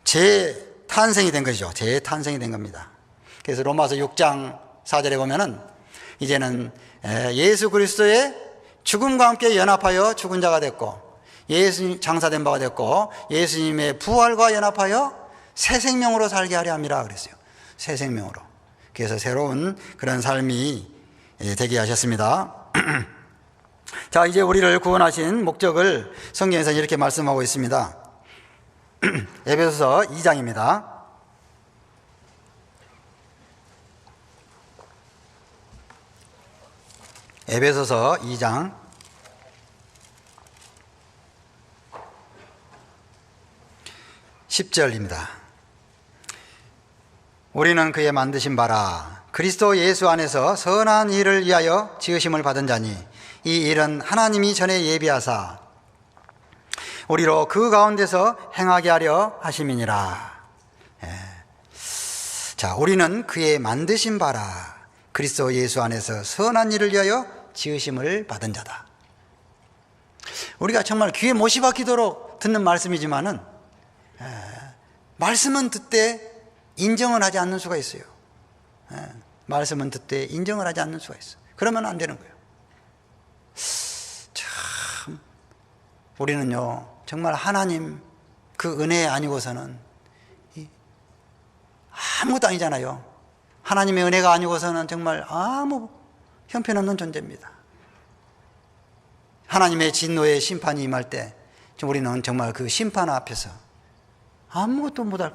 재탄생이 된 것이죠. 재탄생이 된 겁니다. 그래서 로마서 6장 4절에 보면은 이제는 예수 그리스도의 죽음과 함께 연합하여 죽은 자가 됐고, 예수님 장사된 바가 됐고, 예수님의 부활과 연합하여 새 생명으로 살게 하려 함이라 그랬어요. 새 생명으로. 그래서 새로운 그런 삶이 되게 하셨습니다. 자, 이제 우리를 구원하신 목적을 성경에서 이렇게 말씀하고 있습니다. 에베소서 2장입니다. 에베소서 2장 10절입니다. 우리는 그의 만드신 바라 그리스도 예수 안에서 선한 일을 위하여 지으심을 받은 자니 이 일은 하나님이 전에 예비하사 우리로 그 가운데서 행하게 하려 하심이니라. 자, 우리는 그의 만드신 바라 그리스도 예수 안에서 선한 일을 위하여 지으심을 받은 자다. 우리가 정말 귀에 못이 박히도록 듣는 말씀이지만은 말씀은 듣되 인정을 하지 않는 수가 있어요. 말씀은 듣되 인정을 하지 않는 수가 있어요. 그러면 안 되는 거예요. 참 우리는요 정말 하나님 그 은혜 아니고서는 아무것도 아니잖아요. 하나님의 은혜가 아니고서는 정말 아무 형편없는 존재입니다. 하나님의 진노의 심판이 임할 때 우리는 정말 그 심판 앞에서 아무것도 못할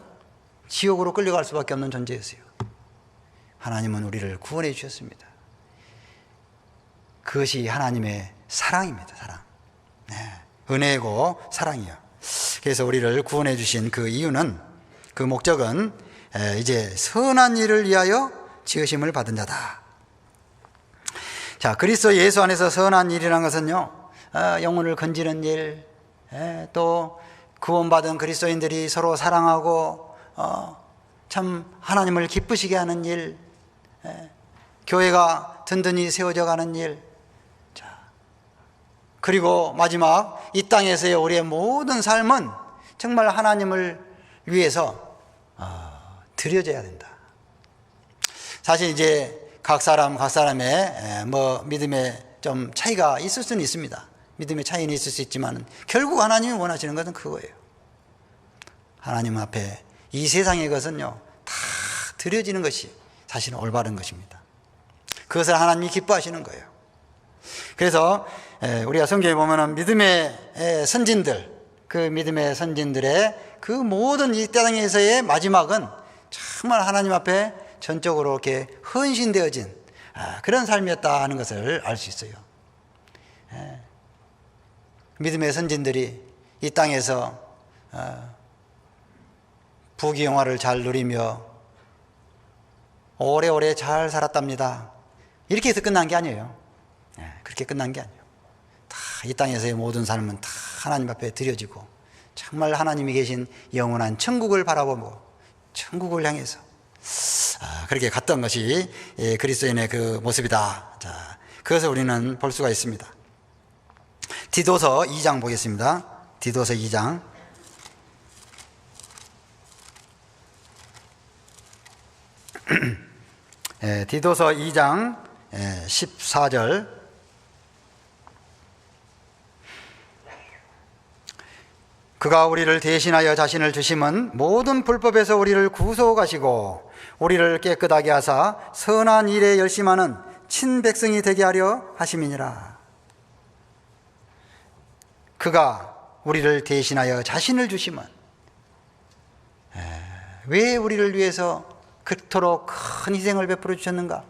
지옥으로 끌려갈 수밖에 없는 존재였어요. 하나님은 우리를 구원해 주셨습니다. 그것이 하나님의 사랑입니다. 사랑. 은혜고 사랑이요. 그래서 우리를 구원해 주신 그 이유는, 그 목적은 이제 선한 일을 위하여 지으심을 받은 자다. 자, 그리스도 예수 안에서 선한 일이라는 것은요, 영혼을 건지는 일, 또 구원받은 그리스도인들이 서로 사랑하고 참 하나님을 기쁘시게 하는 일, 교회가 든든히 세워져 가는 일, 그리고 마지막 이 땅에서의 우리의 모든 삶은 정말 하나님을 위해서 드려져야 된다. 사실 이제 각 사람의 믿음에 좀 차이가 있을 수는 있습니다. 믿음의 차이는 있을 수 있지만 결국 하나님이 원하시는 것은 그거예요. 하나님 앞에 이 세상의 것은요 다 드려지는 것이 사실은 올바른 것입니다. 그것을 하나님이 기뻐하시는 거예요. 그래서 우리가 성경에 보면은 믿음의 선진들, 그 믿음의 선진들의 그 모든 이 땅에서의 마지막은 정말 하나님 앞에 전적으로 이렇게 헌신되어진 그런 삶이었다 하는 것을 알 수 있어요. 믿음의 선진들이 이 땅에서 부귀영화를 잘 누리며 오래오래 잘 살았답니다. 이렇게 해서 끝난 게 아니에요. 그렇게 끝난 게 아니에요. 다 이 땅에서의 모든 삶은 다 하나님 앞에 드려지고 정말 하나님이 계신 영원한 천국을 바라보고 천국을 향해서 그렇게 갔던 것이 그리스도인의 그 모습이다. 자, 그것을 우리는 볼 수가 있습니다. 디도서 2장 보겠습니다. 디도서 2장. 디도서 2장 14절. 그가 우리를 대신하여 자신을 주심은 모든 불법에서 우리를 구속하시고 우리를 깨끗하게 하사 선한 일에 열심하는 친백성이 되게 하려 하심이니라. 그가 우리를 대신하여 자신을 주심은, 왜 우리를 위해서 그토록 큰 희생을 베풀어 주셨는가?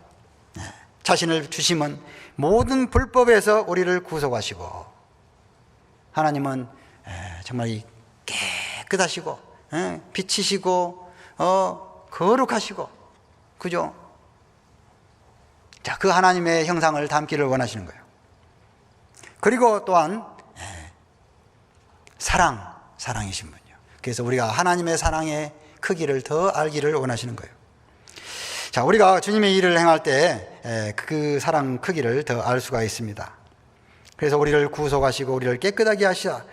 자신을 주심은 모든 불법에서 우리를 구속하시고, 하나님은 정말 이 깨끗하시고 빛이시고 거룩하시고, 그죠? 자, 그 하나님의 형상을 담기를 원하시는 거예요. 그리고 또한 사랑이신 분이요. 그래서 우리가 하나님의 사랑의 크기를 더 알기를 원하시는 거예요. 자, 우리가 주님의 일을 행할 때 그 사랑 크기를 더 알 수가 있습니다. 그래서 우리를 구속하시고 우리를 깨끗하게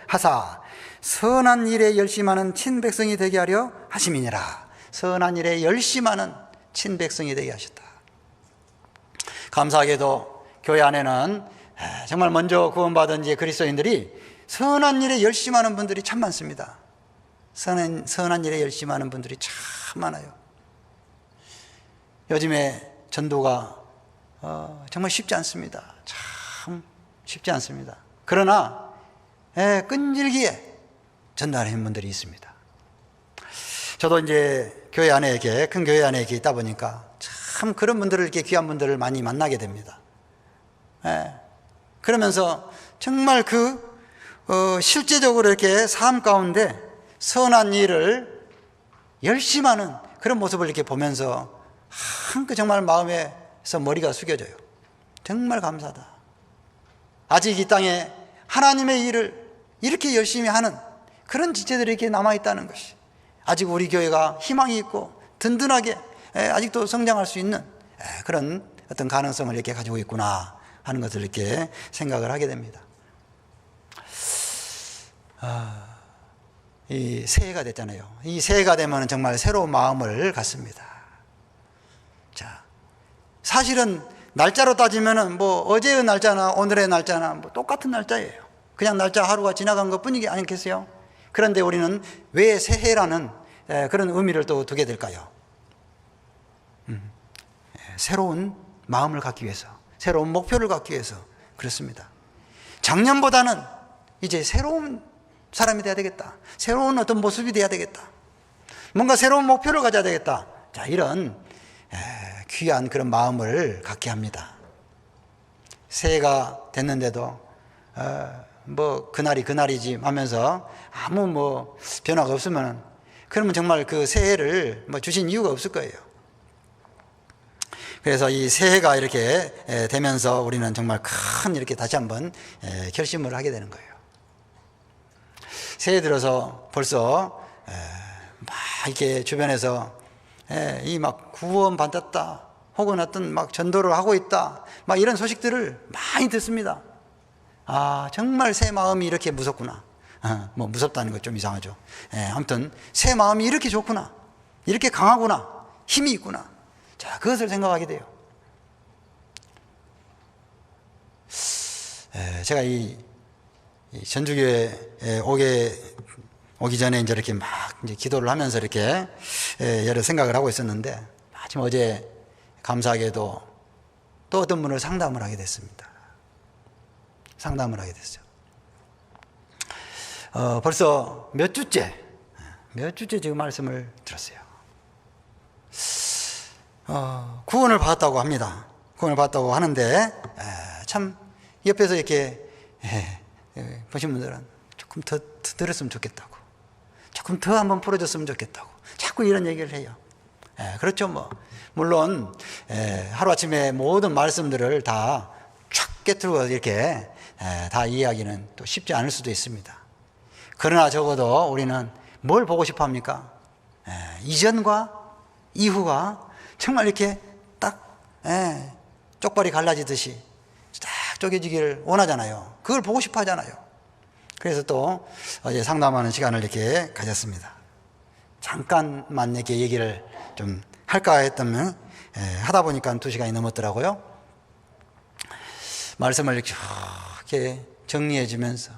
하사 선한 일에 열심하는 친백성이 되게 하려 하심이니라. 선한 일에 열심하는 친백성이 되게 하셨다. 감사하게도 교회 안에는 정말 먼저 구원받은 이제 그리스도인들이 선한 일에 열심하는 분들이 참 많습니다. 선한 일에 열심하는 분들이 참 많아요. 요즘에 전도가 정말 쉽지 않습니다. 참 쉽지 않습니다. 그러나 끈질기게 전도하는 분들이 있습니다. 저도 이제 교회 안에 큰 교회 안에 있다 보니까 참 그런 분들을, 이렇게 귀한 분들을 많이 만나게 됩니다. 그러면서 정말 실제적으로 이렇게 삶 가운데 선한 일을 열심하는 그런 모습을 이렇게 보면서 정말 마음에서 머리가 숙여져요. 정말 감사하다. 아직 이 땅에 하나님의 일을 이렇게 열심히 하는 그런 지체들이 이렇게 남아있다는 것이, 아직 우리 교회가 희망이 있고 든든하게 아직도 성장할 수 있는 그런 어떤 가능성을 이렇게 가지고 있구나 하는 것을 이렇게 생각을 하게 됩니다. 이 새해가 됐잖아요. 이 새해가 되면 정말 새로운 마음을 갖습니다. 자, 사실은 날짜로 따지면은 어제의 날짜나 오늘의 날짜나 똑같은 날짜예요. 그냥 날짜 하루가 지나간 것 뿐이지 않겠어요? 그런데 우리는 왜 새해라는 그런 의미를 또 두게 될까요? 새로운 마음을 갖기 위해서, 새로운 목표를 갖기 위해서 그렇습니다. 작년보다는 이제 새로운 사람이 돼야 되겠다. 새로운 어떤 모습이 돼야 되겠다. 뭔가 새로운 목표를 가져야 되겠다. 자, 이런 귀한 그런 마음을 갖게 합니다. 새해가 됐는데도 그날이 그날이지 하면서 아무 변화가 없으면, 그러면 정말 그 새해를 주신 이유가 없을 거예요. 그래서 이 새해가 이렇게 되면서 우리는 정말 큰 이렇게 다시 한번 결심을 하게 되는 거예요. 새해 들어서 벌써 막 이렇게 주변에서 이 구원 받았다, 혹은 어떤 전도를 하고 있다, 이런 소식들을 많이 듣습니다. 아, 정말 새 마음이 이렇게 무섭구나. 뭐 무섭다는 건 좀 이상하죠. 아무튼 새 마음이 이렇게 좋구나, 이렇게 강하구나, 힘이 있구나. 자, 그것을 생각하게 돼요. 제가 이 전주교회 오기 전에 이제 이렇게 막 이제 기도를 하면서 이렇게 여러 생각을 하고 있었는데, 마침 어제 감사하게도 또 어떤 분을 상담을 하게 됐습니다. 상담을 하게 됐어요. 벌써 몇 주째 지금 말씀을 들었어요. 구원을 받았다고 합니다. 구원을 받았다고 하는데, 참 옆에서 이렇게 보신 분들은 조금 더 들었으면 좋겠다고, 조금 더 한번 풀어줬으면 좋겠다고 자꾸 이런 얘기를 해요. 그렇죠. 뭐 물론 하루아침에 모든 말씀들을 다 쫙 깨트려 이렇게 다 이해하기는 또 쉽지 않을 수도 있습니다. 그러나 적어도 우리는 뭘 보고 싶어 합니까? 이전과 이후가 정말 이렇게 딱 쪽발이 갈라지듯이 딱 쪼개지기를 원하잖아요. 그걸 보고 싶어 하잖아요. 그래서 또 어제 상담하는 시간을 이렇게 가졌습니다. 잠깐만 이렇게 얘기를 좀 할까 했더니 하다 보니까 2시간이 넘었더라고요. 말씀을 이렇게 정리해 주면서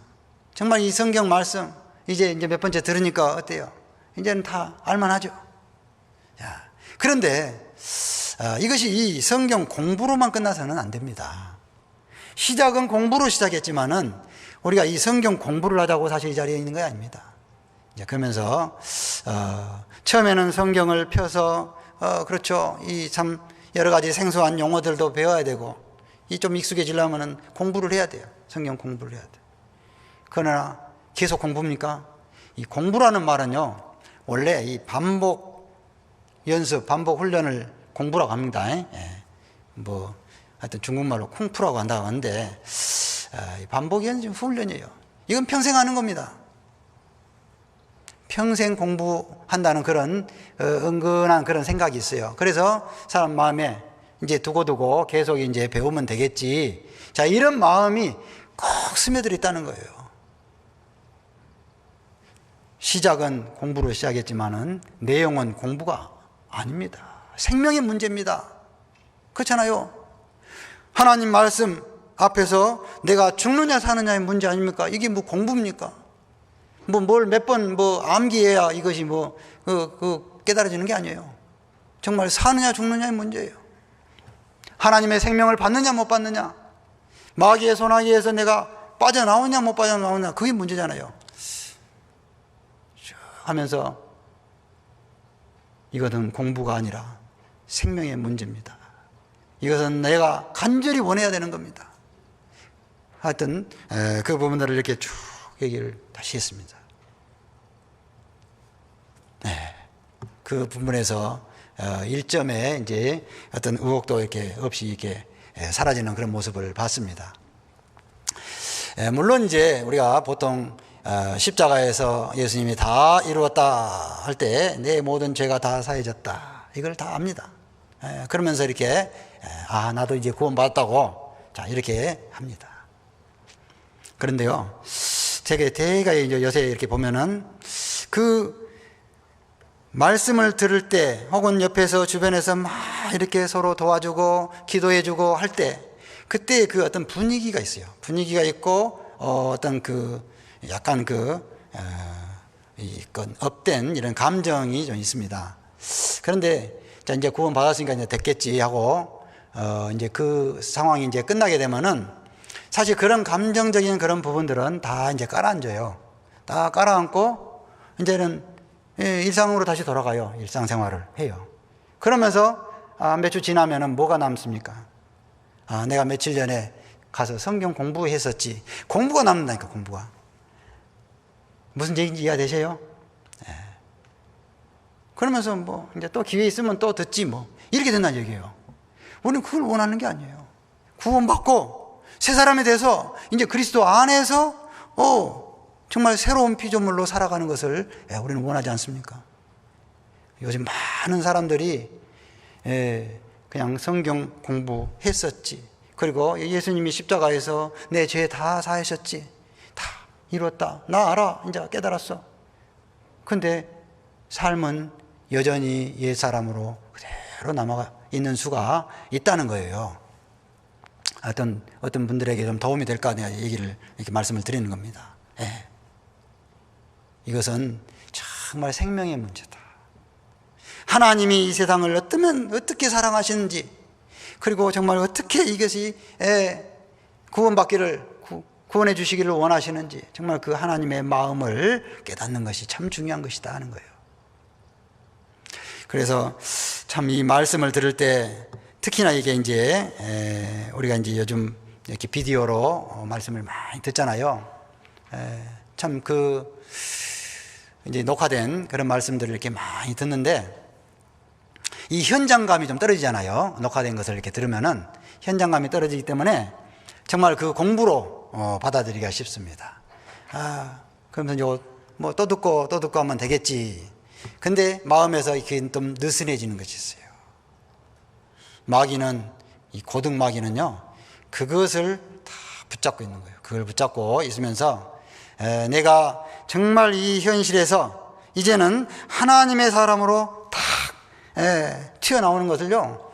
정말 이 성경 말씀 이제 몇 번째 들으니까 어때요? 이제는 다 알만하죠. 그런데 이것이 이 성경 공부로만 끝나서는 안 됩니다. 시작은 공부로 시작했지만은 우리가 이 성경 공부를 하자고 사실 이 자리에 있는 게 아닙니다. 이제 그러면서 처음에는 성경을 펴서 그렇죠. 이 참 여러 가지 생소한 용어들도 배워야 되고, 이 좀 익숙해지려면은 공부를 해야 돼요. 성경 공부를 해야 돼요. 그러나 계속 공부입니까? 이 공부라는 말은요, 원래 이 반복 연습, 반복 훈련을 공부라고 합니다. 뭐 하여튼 중국말로 쿵푸라고 한다고 하는데, 반복 연습 훈련이에요. 이건 평생 하는 겁니다. 평생 공부한다는 그런 은근한 그런 생각이 있어요. 그래서 사람 마음에 이제 두고두고 계속 이제 배우면 되겠지. 자, 이런 마음이 꼭 스며들어 있다는 거예요. 시작은 공부로 시작했지만은 내용은 공부가 아닙니다. 생명의 문제입니다. 그렇잖아요. 하나님 말씀 앞에서 내가 죽느냐 사느냐의 문제 아닙니까? 이게 뭐 공부입니까? 뭘 몇 번 암기해야 이것이 깨달아지는 게 아니에요. 정말 사느냐 죽느냐의 문제예요. 하나님의 생명을 받느냐 못 받느냐, 마귀의 소나기에서 내가 빠져나오냐 못 빠져나오냐, 그게 문제잖아요. 하면서 이것은 공부가 아니라 생명의 문제입니다. 이것은 내가 간절히 원해야 되는 겁니다. 하여튼 그 부분들을 이렇게 쭉 얘기를 다시 했습니다. 그 부분에서 1점에 이제 어떤 의혹도 이렇게 없이 이렇게 사라지는 그런 모습을 봤습니다. 물론 이제 우리가 보통 십자가에서 예수님이 다 이루었다 할 때 내 모든 죄가 다 사해졌다, 이걸 다 압니다. 그러면서 이렇게 나도 이제 구원받았다고 자 이렇게 합니다. 그런데요, 제가 이제 요새 이렇게 보면은 그 말씀을 들을 때 혹은 옆에서 주변에서 막 이렇게 서로 도와주고 기도해주고 할 때, 그때 그 어떤 분위기가 있어요. 분위기가 있고 어떤 그 약간 업된 이런 감정이 좀 있습니다. 그런데 자 이제 구원 받았으니까 이제 됐겠지 하고 이제 그 상황이 이제 끝나게 되면은 사실 그런 감정적인 그런 부분들은 다 이제 깔아앉아요. 다 깔아앉고 이제는 일상으로 다시 돌아가요. 일상생활을 해요. 그러면서 몇 주 지나면은 뭐가 남습니까? 내가 며칠 전에 가서 성경 공부했었지. 공부가 남는다니까, 공부가. 무슨 얘기인지 이해되세요? 그러면서 이제 또 기회 있으면 또 듣지 이렇게 된다는 얘기예요. 우리는 그걸 원하는 게 아니에요. 구원받고 새 사람이 돼서 이제 그리스도 안에서 정말 새로운 피조물로 살아가는 것을 우리는 원하지 않습니까? 요즘 많은 사람들이 그냥 성경 공부했었지, 그리고 예수님이 십자가에서 내 죄 다 사하셨지, 다 이뤘다, 나 알아, 이제 깨달았어. 근데 삶은 여전히 옛사람으로 그대로 남아 있는 수가 있다는 거예요. 어떤 분들에게 좀 도움이 될까 내가 얘기를, 이렇게 말씀을 드리는 겁니다. 예. 이것은 정말 생명의 문제다. 하나님이 이 세상을 어떻게 사랑하시는지, 그리고 정말 어떻게 이것이 구원해 주시기를 원하시는지, 정말 그 하나님의 마음을 깨닫는 것이 참 중요한 것이다 하는 거예요. 그래서 참 이 말씀을 들을 때 특히나 이게 이제 우리가 이제 요즘 이렇게 비디오로 말씀을 많이 듣잖아요. 참 이제 녹화된 그런 말씀들을 이렇게 많이 듣는데, 이 현장감이 좀 떨어지잖아요. 녹화된 것을 이렇게 들으면은 현장감이 떨어지기 때문에 정말 그 공부로 받아들이기가 쉽습니다. 그러면서 뭐 또 듣고 하면 되겠지. 근데 마음에서 이렇게 좀 느슨해지는 것이 있어요. 이 고등 마귀는요, 그것을 다 붙잡고 있는 거예요. 그걸 붙잡고 있으면서 내가 정말 이 현실에서 이제는 하나님의 사람으로 딱 튀어나오는 것을요,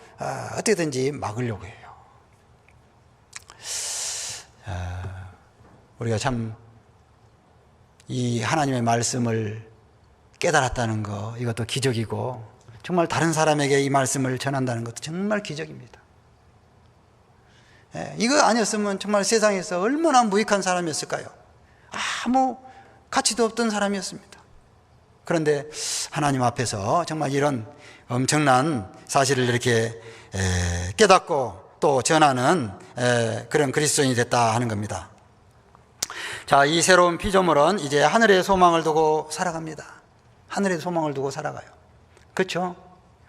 어떻게든지 막으려고 해요. 우리가 참 이 하나님의 말씀을 깨달았다는 거, 이것도 기적이고, 정말 다른 사람에게 이 말씀을 전한다는 것도 정말 기적입니다. 이거 아니었으면 정말 세상에서 얼마나 무익한 사람이었을까요? 아무 가치도 없던 사람이었습니다. 그런데 하나님 앞에서 정말 이런 엄청난 사실을 이렇게 깨닫고 또 전하는 그런 그리스도인이 됐다 하는 겁니다. 자, 이 새로운 피조물은 이제 하늘의 소망을 두고 살아갑니다. 하늘의 소망을 두고 살아가요. 그렇죠?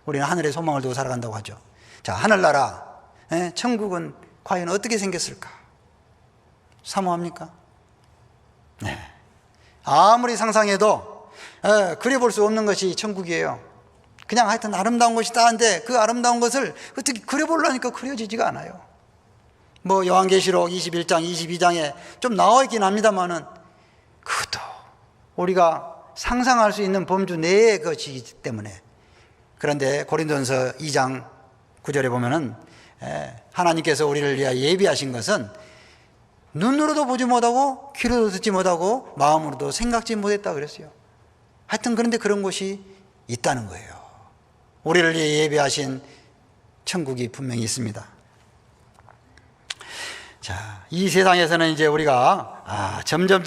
우리는 하늘의 소망을 두고 살아간다고 하죠. 자, 하늘나라, 천국은 과연 어떻게 생겼을까? 사모합니까? 네. 아무리 상상해도 그려볼 수 없는 것이 천국이에요. 그냥 하여튼 아름다운 것이다 하는데, 그 아름다운 것을 어떻게 그려보려니까 그려지지가 않아요. 뭐 요한계시록 21장, 22장에 좀 나와 있긴 합니다만은, 그것도 우리가 상상할 수 있는 범주 내의 것이기 때문에. 그런데 고린도전서 2장 9절에 보면은 하나님께서 우리를 위하여 예비하신 것은 눈으로도 보지 못하고 귀로도 듣지 못하고 마음으로도 생각지 못했다 그랬어요. 하여튼 그런데 그런 곳이 있다는 거예요. 우리를 위해 예비하신 천국이 분명히 있습니다. 자, 이 세상에서는 이제 우리가 점점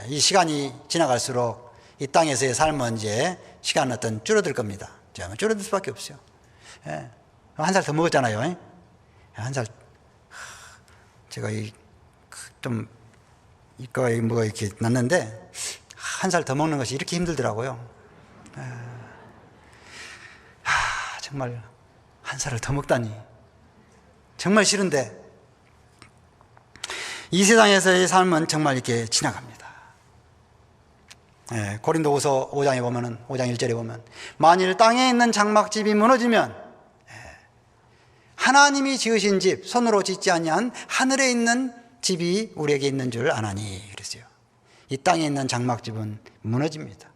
이 시간이 지나갈수록 이 땅에서의 삶은 이제 시간은 줄어들 겁니다. 줄어들 수밖에 없어요. 한 살 더 먹었잖아요. 한 살, 제가 이과 뭐가 이렇게 났는데, 한 살 더 먹는 것이 이렇게 힘들더라고요. 정말 한 살을 더 먹다니. 정말 싫은데, 이 세상에서의 삶은 정말 이렇게 지나갑니다. 고린도후서 5장에 보면은, 5장 1절에 보면, 만일 땅에 있는 장막집이 무너지면 하나님이 지으신 집, 손으로 짓지 아니한 하늘에 있는 집이 우리에게 있는 줄 아나니 그랬어요. 이 땅에 있는 장막집은 무너집니다.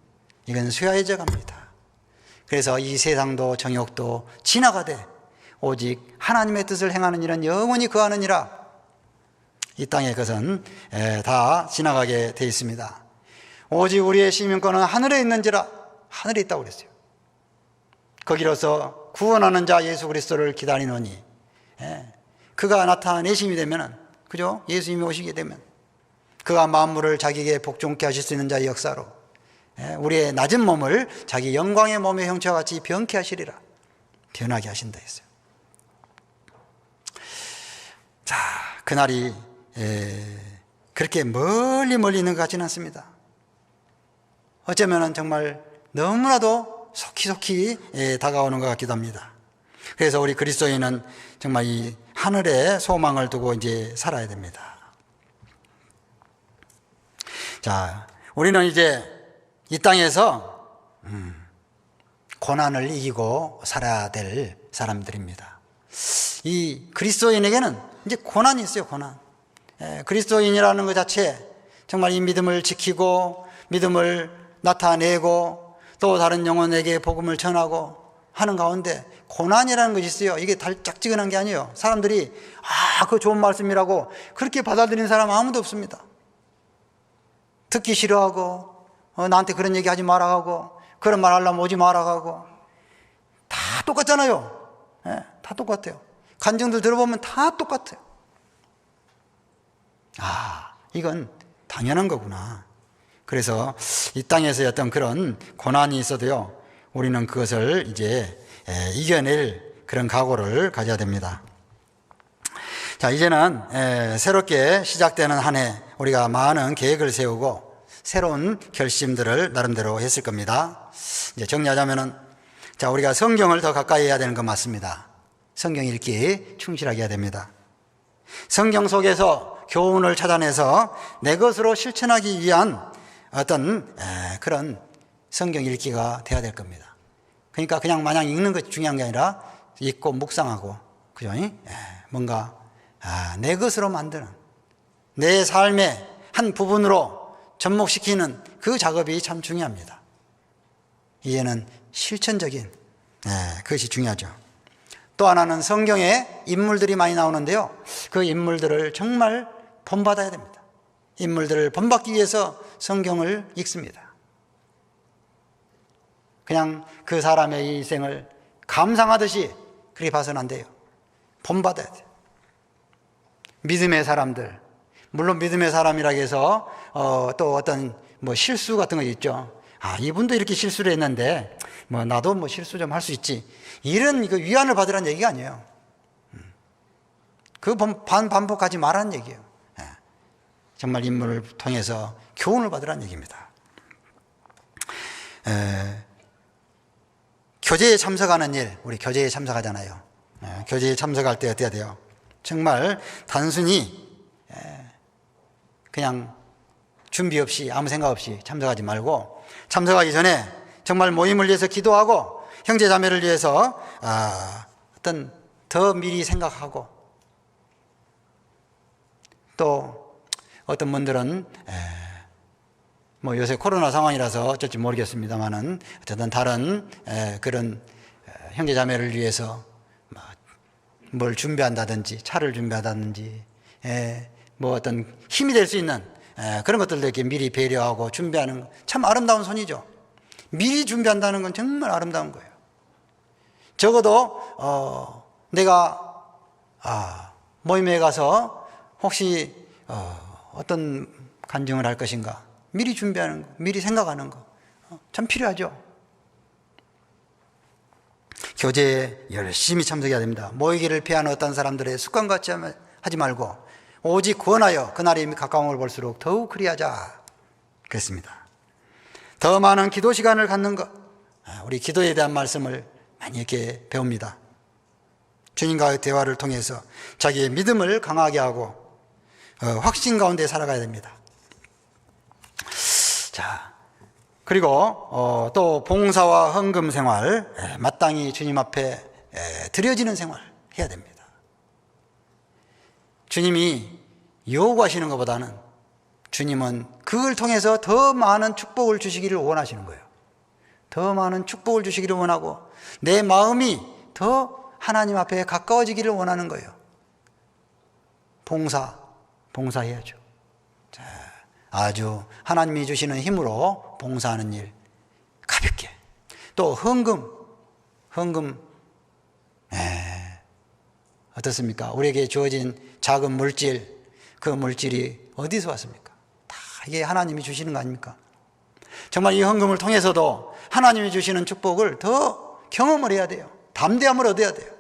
이건 쇠하여져 갑니다. 그래서 이 세상도 정욕도 지나가되 오직 하나님의 뜻을 행하는 일은 영원히 거하느니라. 이 땅의 것은 다 지나가게 돼 있습니다. 오직 우리의 시민권은 하늘에 있는지라. 하늘에 있다고 그랬어요. 거기로서 구원하는 자 예수 그리스도를 기다리노니, 그가 나타내심이 되면은, 그죠? 예수님이 오시게 되면 그가 만물을 자기에게 복종케 하실 수 있는 자의 역사로 우리의 낮은 몸을 자기 영광의 몸의 형체와 같이 변케 하시리라. 변하게 하신다 했어요. 자, 그날이 그렇게 멀리 있는 것 같지는 않습니다. 어쩌면 정말 너무나도 속히 다가오는 것 같기도 합니다. 그래서 우리 그리스도인은 정말 이 하늘에 소망을 두고 이제 살아야 됩니다. 자, 우리는 이제 이 땅에서 고난을 이기고 살아야 될 사람들입니다. 이 그리스도인에게는 이제 고난이 있어요, 고난. 그리스도인이라는 것 자체, 정말 이 믿음을 지키고 믿음을 나타내고 또 다른 영혼에게 복음을 전하고 하는 가운데 고난이라는 것이 있어요. 이게 달짝지근한 게 아니에요. 사람들이 그거 좋은 말씀이라고 그렇게 받아들이는 사람 아무도 없습니다. 듣기 싫어하고 나한테 그런 얘기 하지 마라 하고 그런 말 하려면 오지 마라 하고 다 똑같잖아요. 다 똑같아요. 간증들 들어보면 다 똑같아요. 이건 당연한 거구나. 그래서 이 땅에서의 어떤 그런 고난이 있어도요, 우리는 그것을 이제 이겨낼 그런 각오를 가져야 됩니다. 자, 이제는 새롭게 시작되는 한 해 우리가 많은 계획을 세우고 새로운 결심들을 나름대로 했을 겁니다. 이제 정리하자면은, 자, 우리가 성경을 더 가까이 해야 되는 건 맞습니다. 성경 읽기 충실하게 해야 됩니다. 성경 속에서 교훈을 찾아내서 내 것으로 실천하기 위한 어떤 그런 성경 읽기가 돼야 될 겁니다. 그러니까 그냥 마냥 읽는 것이 중요한 게 아니라 읽고 묵상하고, 그죠? 뭔가 내 것으로 만드는, 내 삶의 한 부분으로 접목시키는 그 작업이 참 중요합니다. 이제는 실천적인 그것이 중요하죠. 또 하나는 성경에 인물들이 많이 나오는데요, 그 인물들을 정말 본받아야 됩니다. 인물들을 본받기 위해서 성경을 읽습니다. 그냥 그 사람의 인생을 감상하듯이 그렇게 봐서는 안 돼요. 본받아야 돼요. 믿음의 사람들, 물론 믿음의 사람이라고 해서 또 어떤 실수 같은 거 있죠. 이분도 이렇게 실수를 했는데 나도 실수 좀 할 수 있지, 이런 위안을 받으라는 얘기가 아니에요. 그 반복하지 말라는 얘기예요. 정말 인물을 통해서 교훈을 받으라는 얘기입니다. 교제에 참석하는 일, 우리 교제에 참석하잖아요. 교제에 참석할 때 어때야 돼요? 정말 단순히 그냥 준비 없이 아무 생각 없이 참석하지 말고, 참석하기 전에 정말 모임을 위해서 기도하고 형제 자매를 위해서 어떤 더 미리 생각하고, 또 어떤 분들은 요새 코로나 상황이라서 어쩔지 모르겠습니다만은 어쨌든 다른 그런 형제 자매를 위해서 뭘 준비한다든지 차를 준비한다든지 어떤 힘이 될 수 있는 그런 것들도 이렇게 미리 배려하고 준비하는, 참 아름다운 손이죠. 미리 준비한다는 건 정말 아름다운 거예요. 적어도 내가 모임에 가서 혹시 어떤 간증을 할 것인가 미리 준비하는 거, 미리 생각하는 거 참 필요하죠. 교제에 열심히 참석해야 됩니다. 모이기를 피하는 어떤 사람들의 습관같이 하지 말고 오직 구원하여 그날이 가까운 걸 볼수록 더욱 그리하자 그랬습니다. 더 많은 기도 시간을 갖는 것, 우리 기도에 대한 말씀을 많이 이렇게 배웁니다. 주님과의 대화를 통해서 자기의 믿음을 강하게 하고 확신 가운데 살아가야 됩니다. 자, 그리고 또 봉사와 헌금 생활, 마땅히 주님 앞에 드려지는 생활 해야 됩니다. 주님이 요구하시는 것보다는 주님은 그걸 통해서 더 많은 축복을 주시기를 원하시는 거예요. 더 많은 축복을 주시기를 원하고 내 마음이 더 하나님 앞에 가까워지기를 원하는 거예요. 봉사해야죠. 자, 아주 하나님이 주시는 힘으로 봉사하는 일 가볍게. 또 헌금 어떻습니까? 우리에게 주어진 작은 물질, 그 물질이 어디서 왔습니까? 다 이게 하나님이 주시는 거 아닙니까? 정말 이 헌금을 통해서도 하나님이 주시는 축복을 더 경험을 해야 돼요. 담대함을 얻어야 돼요.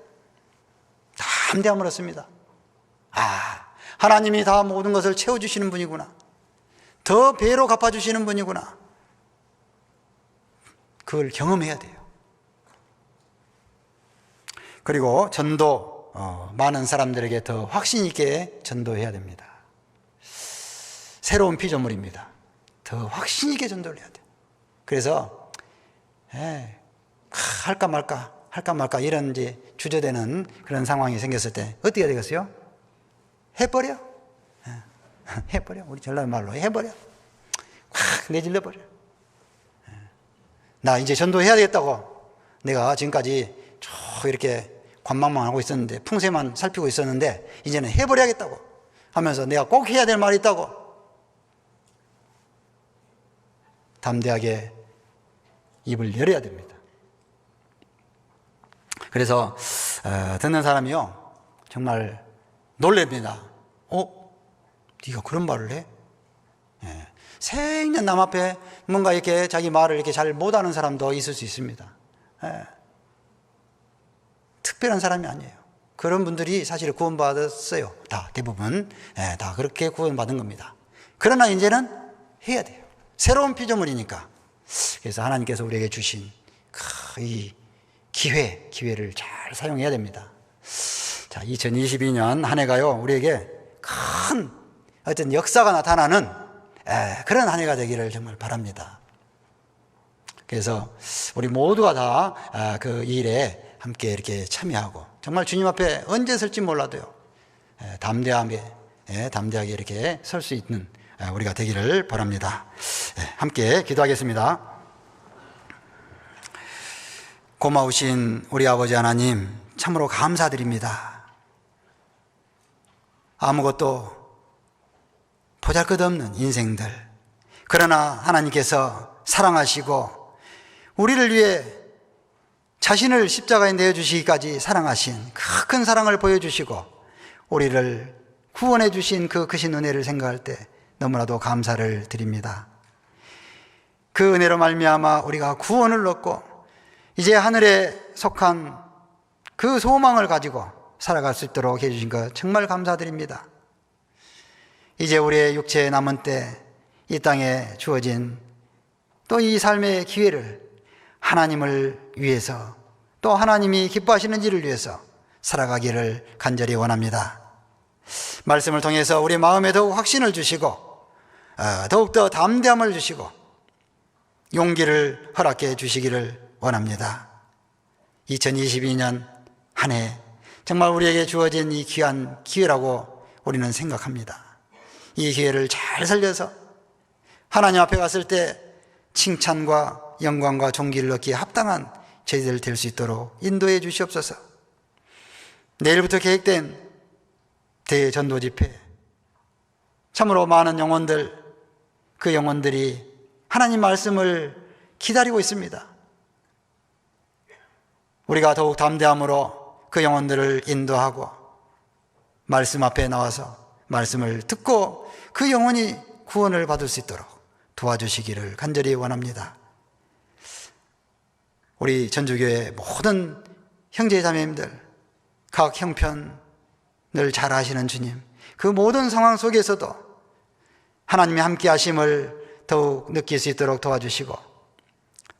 담대함을 얻습니다. 하나님이 다 모든 것을 채워주시는 분이구나. 더 배로 갚아주시는 분이구나. 그걸 경험해야 돼요. 그리고 전도, 많은 사람들에게 더 확신 있게 전도해야 됩니다. 새로운 피조물입니다. 더 확신 있게 전도를 해야 돼요. 그래서 할까 말까 할까 말까 이런 이제 주저되는 그런 상황이 생겼을 때 어떻게 되겠어요? 해버려. 해버려. 우리 전라도 말로 해버려. 확 내질러버려. 나 이제 전도해야 되겠다고. 내가 지금까지 쭉 이렇게 관망만 하고 있었는데, 풍세만 살피고 있었는데 이제는 해버려야겠다고 하면서 내가 꼭 해야 될 말이 있다고 담대하게 입을 열어야 됩니다. 그래서 듣는 사람이요 정말 놀랍니다. 네가 그런 말을 해? 생년 남 앞에 뭔가 이렇게 자기 말을 이렇게 잘 못하는 사람도 있을 수 있습니다. 특별한 사람이 아니에요. 그런 분들이 사실 구원받았어요. 다 대부분 다 그렇게 구원받은 겁니다. 그러나 이제는 해야 돼요. 새로운 피조물이니까. 그래서 하나님께서 우리에게 주신 이 기회를 잘 사용해야 됩니다. 자, 2022년 한 해가요 우리에게 큰 어떤 역사가 나타나는 그런 한 해가 되기를 정말 바랍니다. 그래서 우리 모두가 다 그 일에 함께 이렇게 참여하고 정말 주님 앞에 언제 설지 몰라도요 담대하게 이렇게 설 수 있는 우리가 되기를 바랍니다. 함께 기도하겠습니다. 고마우신 우리 아버지 하나님 참으로 감사드립니다. 아무것도 보잘것없는 인생들, 그러나 하나님께서 사랑하시고 우리를 위해 자신을 십자가에 내어주시기까지 사랑하신 그 큰 사랑을 보여주시고 우리를 구원해 주신 그 크신 은혜를 생각할 때 너무나도 감사를 드립니다. 그 은혜로 말미암아 우리가 구원을 얻고 이제 하늘에 속한 그 소망을 가지고 살아갈 수 있도록 해주신 것 정말 감사드립니다. 이제 우리의 육체에 남은 때 이 땅에 주어진 또 이 삶의 기회를 하나님을 위해서 또 하나님이 기뻐하시는 일을 위해서 살아가기를 간절히 원합니다. 말씀을 통해서 우리 마음에 더욱 확신을 주시고 더욱더 담대함을 주시고 용기를 허락해 주시기를 원합니다. 2022년 한 해 정말 우리에게 주어진 이 귀한 기회라고 우리는 생각합니다. 이 기회를 잘 살려서 하나님 앞에 갔을 때 칭찬과 영광과 존귀를 얻기에 합당한 저희들 될 수 있도록 인도해 주시옵소서. 내일부터 계획된 대전도 집회, 참으로 많은 영혼들, 그 영혼들이 하나님 말씀을 기다리고 있습니다. 우리가 더욱 담대함으로 그 영혼들을 인도하고 말씀 앞에 나와서 말씀을 듣고 그 영혼이 구원을 받을 수 있도록 도와주시기를 간절히 원합니다. 우리 전주교회 모든 형제자매님들, 각 형편을 잘 아시는 주님, 그 모든 상황 속에서도 하나님의 함께 하심을 더욱 느낄 수 있도록 도와주시고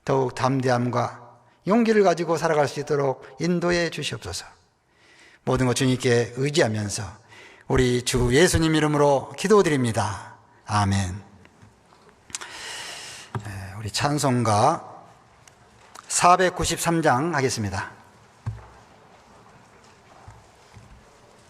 더욱 담대함과 용기를 가지고 살아갈 수 있도록 인도해 주시옵소서. 모든 것 주님께 의지하면서 우리 주 예수님 이름으로 기도드립니다. 아멘. 우리 찬송가 493장 하겠습니다.